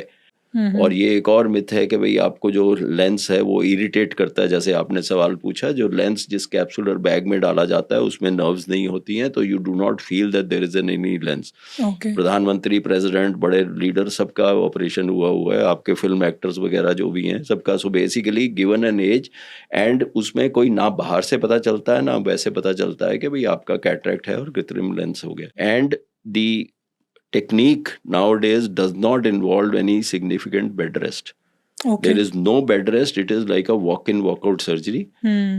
Speaker 2: और ये एक और मिथ है कि भाई आपको जो लेंस है वो इरिटेट करता है, जैसे आपने सवाल पूछा, जो लेंस जिस कैप्सूलर बैग में डाला जाता है उसमें नर्व्स नहीं होती हैं, तो you do not feel that there is any lens.
Speaker 1: Okay.
Speaker 2: प्रधानमंत्री, प्रेसिडेंट, बड़े लीडर सबका ऑपरेशन हुआ है, आपके फिल्म एक्टर्स वगैरह जो भी हैं सबका। So basically given an age and उसमें कोई ना बाहर से पता चलता है ना वैसे पता चलता है कि भाई आपका कैटरैक्ट है और कृत्रिम लेंस हो गया। And the technique nowadays does not involve any significant bed rest.
Speaker 1: Okay.
Speaker 2: There is no bed rest. It is like a walk-in walk-out surgery.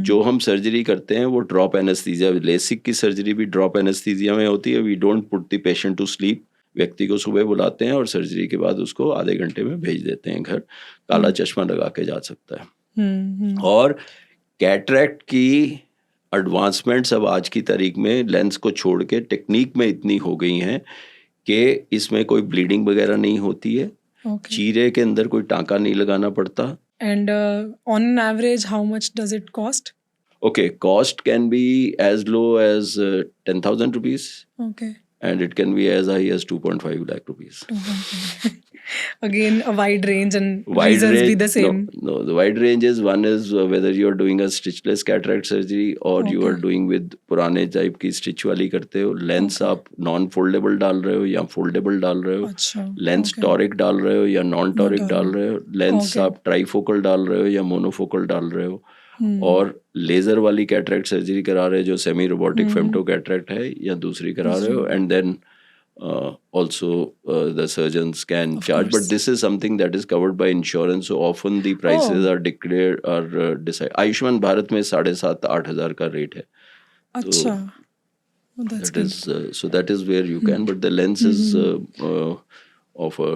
Speaker 2: जो हम सर्जरी करते हैं वो ड्रॉप एनेस्थीसिया, लेसिक की सर्जरी भी ड्रॉप एनेस्थीसिया में होती है। We don't put the patient to sleep. व्यक्ति को सुबह बुलाते हैं और सर्जरी के बाद उसको आधे घंटे में भेज देते हैं घर, काला चश्मा लगा के जा सकता है। और कैटरैक्ट की एडवांसमेंट्स अब आज की तारीख में लेंस को छोड़ के टेक्निक में इतनी हो गई हैं कि इसमें कोई ब्लीडिंग वगैरह नहीं होती है, चीरे के अंदर कोई टांका नहीं लगाना पड़ता।
Speaker 1: And on an average how much does it cost?
Speaker 2: Okay, cost can be as low as 10,000 rupees
Speaker 1: Okay.
Speaker 2: and it can be as high as 2.5 lakh rupees.
Speaker 1: Again, a wide range and
Speaker 2: Wide
Speaker 1: reasons
Speaker 2: range,
Speaker 1: be the same.
Speaker 2: No, the wide range is one is whether you are doing a stitchless cataract surgery or you are
Speaker 1: Okay.
Speaker 2: doing with पुराने type की stitch वाली करते हो, lens आप non foldable डाल रहे हो या फोल्डेबल डाल रहे हो,
Speaker 1: अच्छा।
Speaker 2: Lens
Speaker 1: okay.
Speaker 2: टॉरिक डाल रहे हो या नॉन टॉरिक
Speaker 1: Non-toric.
Speaker 2: डाल रहे हो, लेंस
Speaker 1: Okay.
Speaker 2: आप ट्राईफोकल डाल रहे हो या मोनोफोकल डाल रहे हो, और लेजर वाली कैटरैक्ट सर्जरी करा रहे हो जो सेमी रोबोटिक फेम्टो कैटरैक्ट है या दूसरी करा रहे हो, and then also the surgeons can charge, but this is something that is covered by insurance, so often the prices are declared or decided. Ayushman Bharat में 7,500-8 हजार का रेट है।
Speaker 1: अच्छा। That's
Speaker 2: That
Speaker 1: good.
Speaker 2: is so that is where you can, but the lens is of a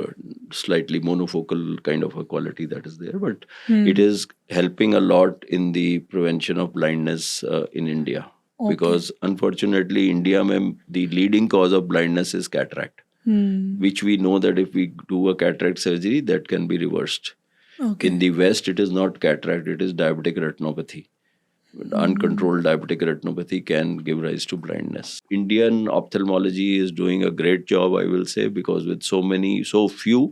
Speaker 2: slightly monofocal kind of a quality that is there, but it is helping a lot in the prevention of blindness in India.
Speaker 1: Okay.
Speaker 2: Because unfortunately India में the leading cause of blindness is cataract, which we know that if we do a cataract surgery that can be reversed.
Speaker 1: Okay.
Speaker 2: In the West it is not cataract, it is diabetic retinopathy. Uncontrolled diabetic retinopathy can give rise to blindness. Indian ophthalmology is doing a great job, I will say, because with so few,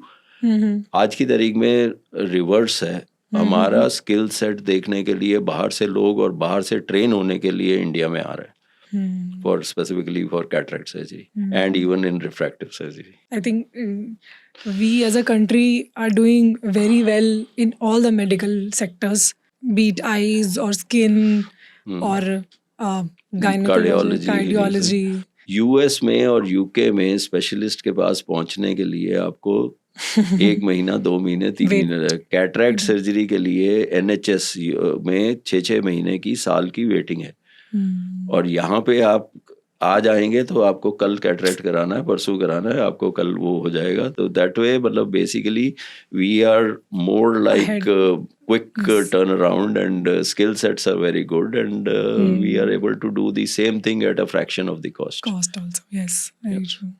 Speaker 2: आज की तारीख में reverse है। हमारा skill set देखने के लिए बाहर से लोग और बाहर से ट्रेन होने के लिए इंडिया में आ रहे हैं, for specifically for cataract surgery and even in refractive surgery.
Speaker 1: I think we as a country are doing very well in all the medical sectors, be it eyes or skin or gynecology, cardiology.
Speaker 2: US में और UK में specialist के पास पहुंचने के लिए आपको 1 महीना, 2 महीने, 3 महीने, कैटरैक्ट सर्जरी के लिए एनएचएस में 6 महीने की, साल की वेटिंग है। और यहाँ पे आप आ जाएंगे तो आपको कल कैटरैक्ट कराना है, परसों कराना है, आपको कल वो हो जाएगा। तो दैट वे मतलब basically we are more like quick turnaround and skill sets are very good and we are able to do the same thing at a fraction of the cost.
Speaker 1: Cost also, yes, very true.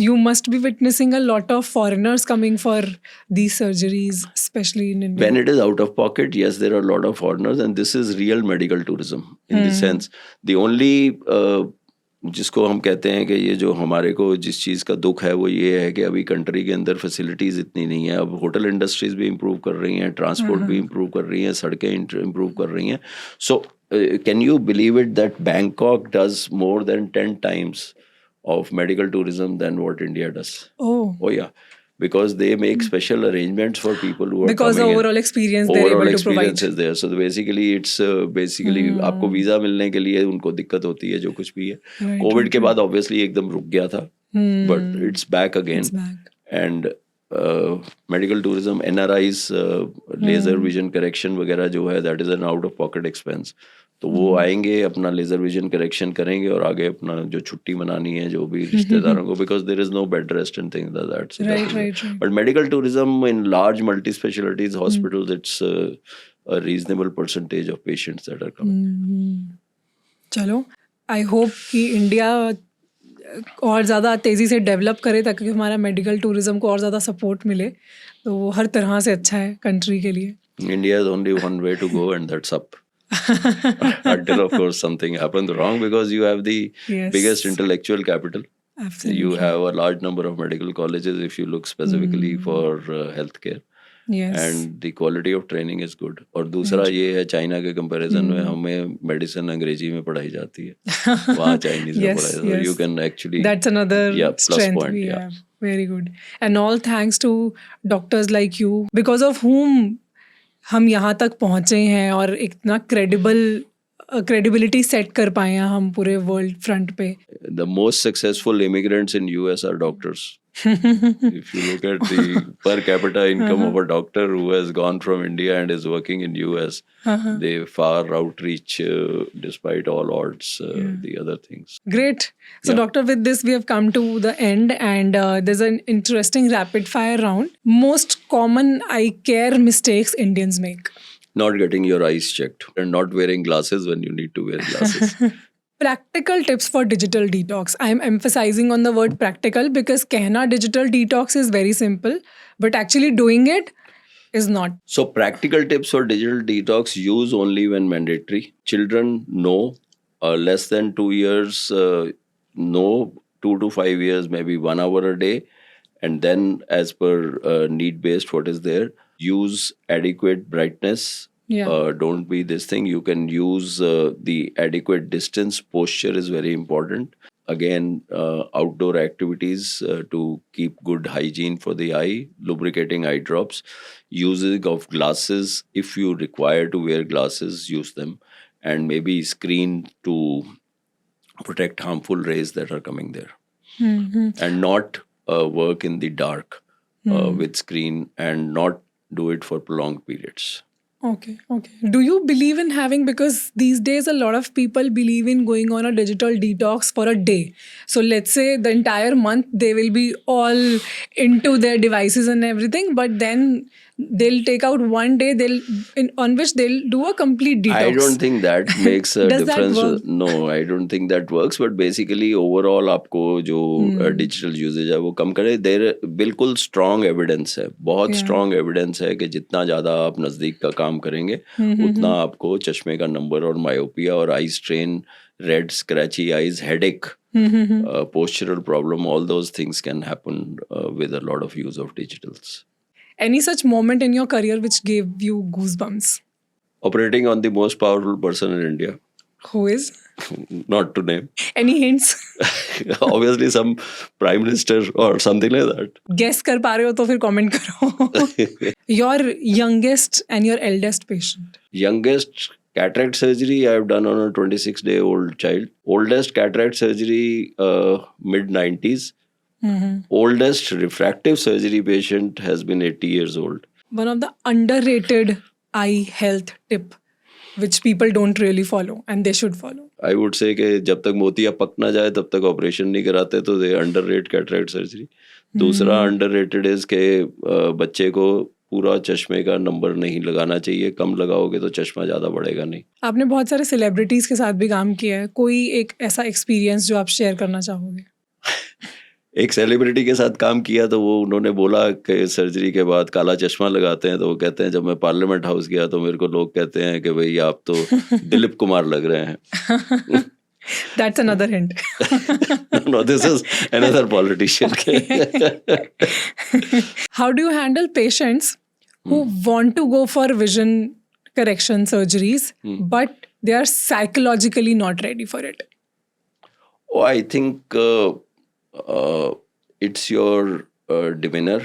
Speaker 1: You must be witnessing a lot of foreigners coming for these surgeries, especially in India.
Speaker 2: When it is out of pocket, yes, there are a lot of foreigners and this is real medical tourism in the sense. The only जिसको हम कहते हैं कि ये जो हमारे को जिस चीज़ का दुख है वो ये है कि अभी कंट्री के अंदर फैसिलिटीज़ इतनी नहीं है। अब होटल इंडस्ट्रीज़ भी इम्प्रूव कर रही हैं, ट्रांसपोर्ट भी इम्प्रूव कर रही हैं, सड़कें इम्प्रूव कर रही हैं। So can you believe it that Bangkok does more than 10 times of medical tourism than what India does? Oh yeah, because they make special arrangements for people who are
Speaker 1: because
Speaker 2: coming
Speaker 1: the overall experience they're
Speaker 2: overall
Speaker 1: able to provide.
Speaker 2: experience is there. So basically it's basically आपको visa मिलने के लिए उनको दिक्कत होती है जो कुछ भी है। कोविड के बाद ऑब्वियसली एकदम रुक गया था, but it's back again and medical tourism, NRIs, laser vision correction वगैरह जो है that is an out of pocket expense. तो वो आएंगे, अपना लेजर विजन करेक्शन करेंगे और आगे अपना जो छुट्टी मनानी है जो भी रिश्तेदारों को, because there is no bed rest and things like that.
Speaker 1: Right.
Speaker 2: But medical tourism in large multi specialities hospitals it's a reasonable percentage of patients that are coming.
Speaker 1: चलो, आई होप कि इंडिया और ज़्यादा तेज़ी से develop करे ताकि हमारा medical tourism को और ज़्यादा सपोर्ट मिले, तो वो हर तरह से अच्छा है कंट्री के लिए।
Speaker 2: India is only one way to go and that's up. Until of course something happens wrong, because you have the biggest intellectual capital.
Speaker 1: Absolutely.
Speaker 2: You have a large number of medical colleges if you look specifically for healthcare.
Speaker 1: Yes.
Speaker 2: And the quality of training is good. और दूसरा ये है China के comparison में हमें medicine अंग्रेजी में पढ़ाई जाती है, वहाँ चाइनीज में पढ़ाई जाती है. You can actually,
Speaker 1: that's another
Speaker 2: plus
Speaker 1: strength
Speaker 2: point,
Speaker 1: we
Speaker 2: yeah.
Speaker 1: have. Very good. And all thanks to doctors like you, because of whom हम यहाँ तक पहुँचे हैं और इतना credibility set कर पाए हैं हम पूरे world front पे.
Speaker 2: The most successful immigrants in US are doctors. If you look at the per capita income of a doctor who has gone from India and is working in US, they far outreach despite all odds, the other things.
Speaker 1: Great. So, Doctor, with this, we have come to the end, and there's an interesting rapid fire round. Most common eye care mistakes Indians make.
Speaker 2: Not getting your eyes checked and not wearing glasses when you need to wear glasses.
Speaker 1: Practical tips for digital detox. I am emphasizing on the word practical because कहना digital detox is very simple, but actually doing it is not.
Speaker 2: So practical tips for digital detox: use only when mandatory. Children, no. Less than 2 years, no. 2 to 5 years, maybe 1 hour a day. And then as per need-based, what is there? Use adequate brightness.
Speaker 1: Yeah.
Speaker 2: Don't be this thing. You can use the adequate distance. Posture is very important. Again, outdoor activities to keep good hygiene for the eye. Lubricating eye drops. Using of glasses. If you require to wear glasses, use them. And maybe screen to protect harmful rays that are coming there. And not work in the dark with screen, and not do it for prolonged periods.
Speaker 1: Okay. Do you believe in having, because these days a lot of people believe in going on a digital detox for a day. So let's say the entire month they will be all into their devices and everything, but then they'll take out one day on which they'll do a complete detox.
Speaker 2: I don't think that makes a
Speaker 1: Does
Speaker 2: difference.
Speaker 1: That work?
Speaker 2: No, I don't think that works. But basically, overall, आपको जो digital usage है वो कम करे. There बिल्कुल strong evidence है, बहुत strong evidence है कि जितना ज़्यादा आप नज़दीक का काम करेंगे, उतना आपको चश्मे का नंबर और myopia और eye strain, red scratchy eyes, headache, postural problem, all those things can happen with a lot of use of digitals.
Speaker 1: Any such moment in your career which gave you goosebumps?
Speaker 2: Operating on the most powerful person in India.
Speaker 1: Who is?
Speaker 2: Not to name.
Speaker 1: Any hints?
Speaker 2: Obviously some prime minister or something like that.
Speaker 1: Guess कर पा रहे हो तो फिर comment करो. Your youngest and your eldest patient.
Speaker 2: Youngest cataract surgery I have done on a 26-day-old child. Oldest cataract surgery mid-90s. Oldest refractive surgery patient has been 80 years old.
Speaker 1: One of the underrated eye health tip which people don't really follow and they should follow.
Speaker 2: I would say कि जब तक मोतिया पक ना जाए तब तक operation नहीं कराते, तो they underrate cataract surgery. दूसरा underrated is कि बच्चे को पूरा चश्मे का नंबर नहीं लगाना चाहिए. कम लगाओगे तो चश्मा ज़्यादा बढ़ेगा नहीं.
Speaker 1: आपने बहुत सारे सेलिब्रिटीज के साथ भी काम किया है. कोई एक ऐसा एक्सपीरियंस जो आप शेयर करना चाहोगे?
Speaker 2: एक सेलिब्रिटी के साथ काम किया तो वो उन्होंने बोला कि सर्जरी के बाद काला चश्मा लगाते हैं, तो वो कहते हैं जब मैं पार्लियामेंट हाउस गया तो मेरे को लोग कहते हैं कि भाई आप तो दिलीप कुमार लग रहे हैं.
Speaker 1: That's another hint.
Speaker 2: No, this is another politician.
Speaker 1: How do you handle patients who want to go for vision correction surgeries but they are psychologically not ready for it?
Speaker 2: Oh, I think it's your demeanor,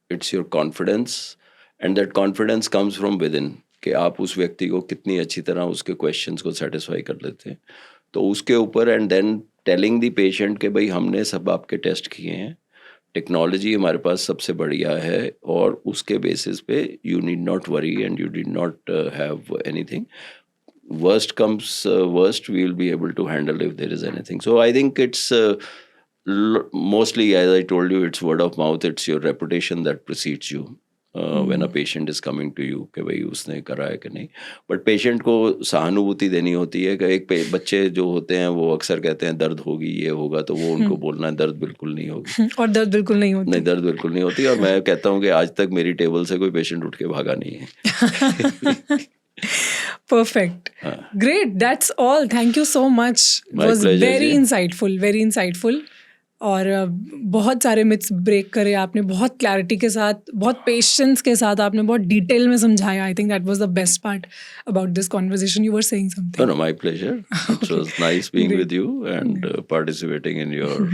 Speaker 2: it's your confidence, and that confidence comes from within. कि आप उस व्यक्ति को कितनी अच्छी तरह उसके questions को सेटिस्फाई कर लेते हैं, तो उसके ऊपर. And then telling the patient कि भाई हमने सब आपके टेस्ट किए हैं, टेक्नोलॉजी हमारे पास सबसे बढ़िया है, और उसके बेसिस पे you need not worry and you did not have anything. Worst comes worst, we will be able to handle if there is anything. So I think it's mostly, as I told you, it's word of mouth, it's your reputation that precedes you when a patient is coming to you कि भाई उसने करा है कि नहीं. But patient को सहानुभूति देनी होती है कि एक बच्चे जो होते हैं वो अक्सर कहते हैं दर्द होगी, ये होगा, तो वो उनको बोलना है दर्द बिल्कुल नहीं होगी.
Speaker 1: और दर्द बिल्कुल नहीं होती.
Speaker 2: नहीं, दर्द बिल्कुल नहीं होती. और मैं कहता हूँ कि आज तक मेरी टेबल से कोई पेशेंट उठ के भागा नहीं है.
Speaker 1: Perfect. Great. That's all. Thank you so much. It
Speaker 2: My
Speaker 1: was
Speaker 2: pleasure,
Speaker 1: very
Speaker 2: Jay.
Speaker 1: insightful. Very insightful. और बहुत सारे मिथ्स ब्रेक करे आपने, बहुत क्लैरिटी के साथ, बहुत पेशेंस के साथ आपने बहुत डिटेल में समझाया. I think that was the best part about this conversation. You were saying
Speaker 2: No,
Speaker 1: something.
Speaker 2: no, my pleasure. It was nice being
Speaker 1: Great.
Speaker 2: with you and participating in your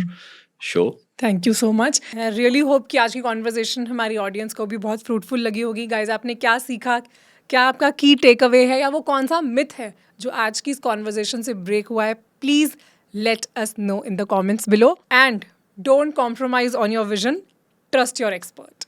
Speaker 2: show.
Speaker 1: Thank you so much. I really hope कि आज की conversation हमारी audience को भी बहुत fruitful लगी होगी. Guys, आपने क्या सीखा, क्या आपका की टेक अवे है, या वो कौन सा मिथ है जो आज की इस कॉन्वर्जेशन से ब्रेक हुआ है? Please let us know in the comments below. And don't compromise on your vision. Trust your expert.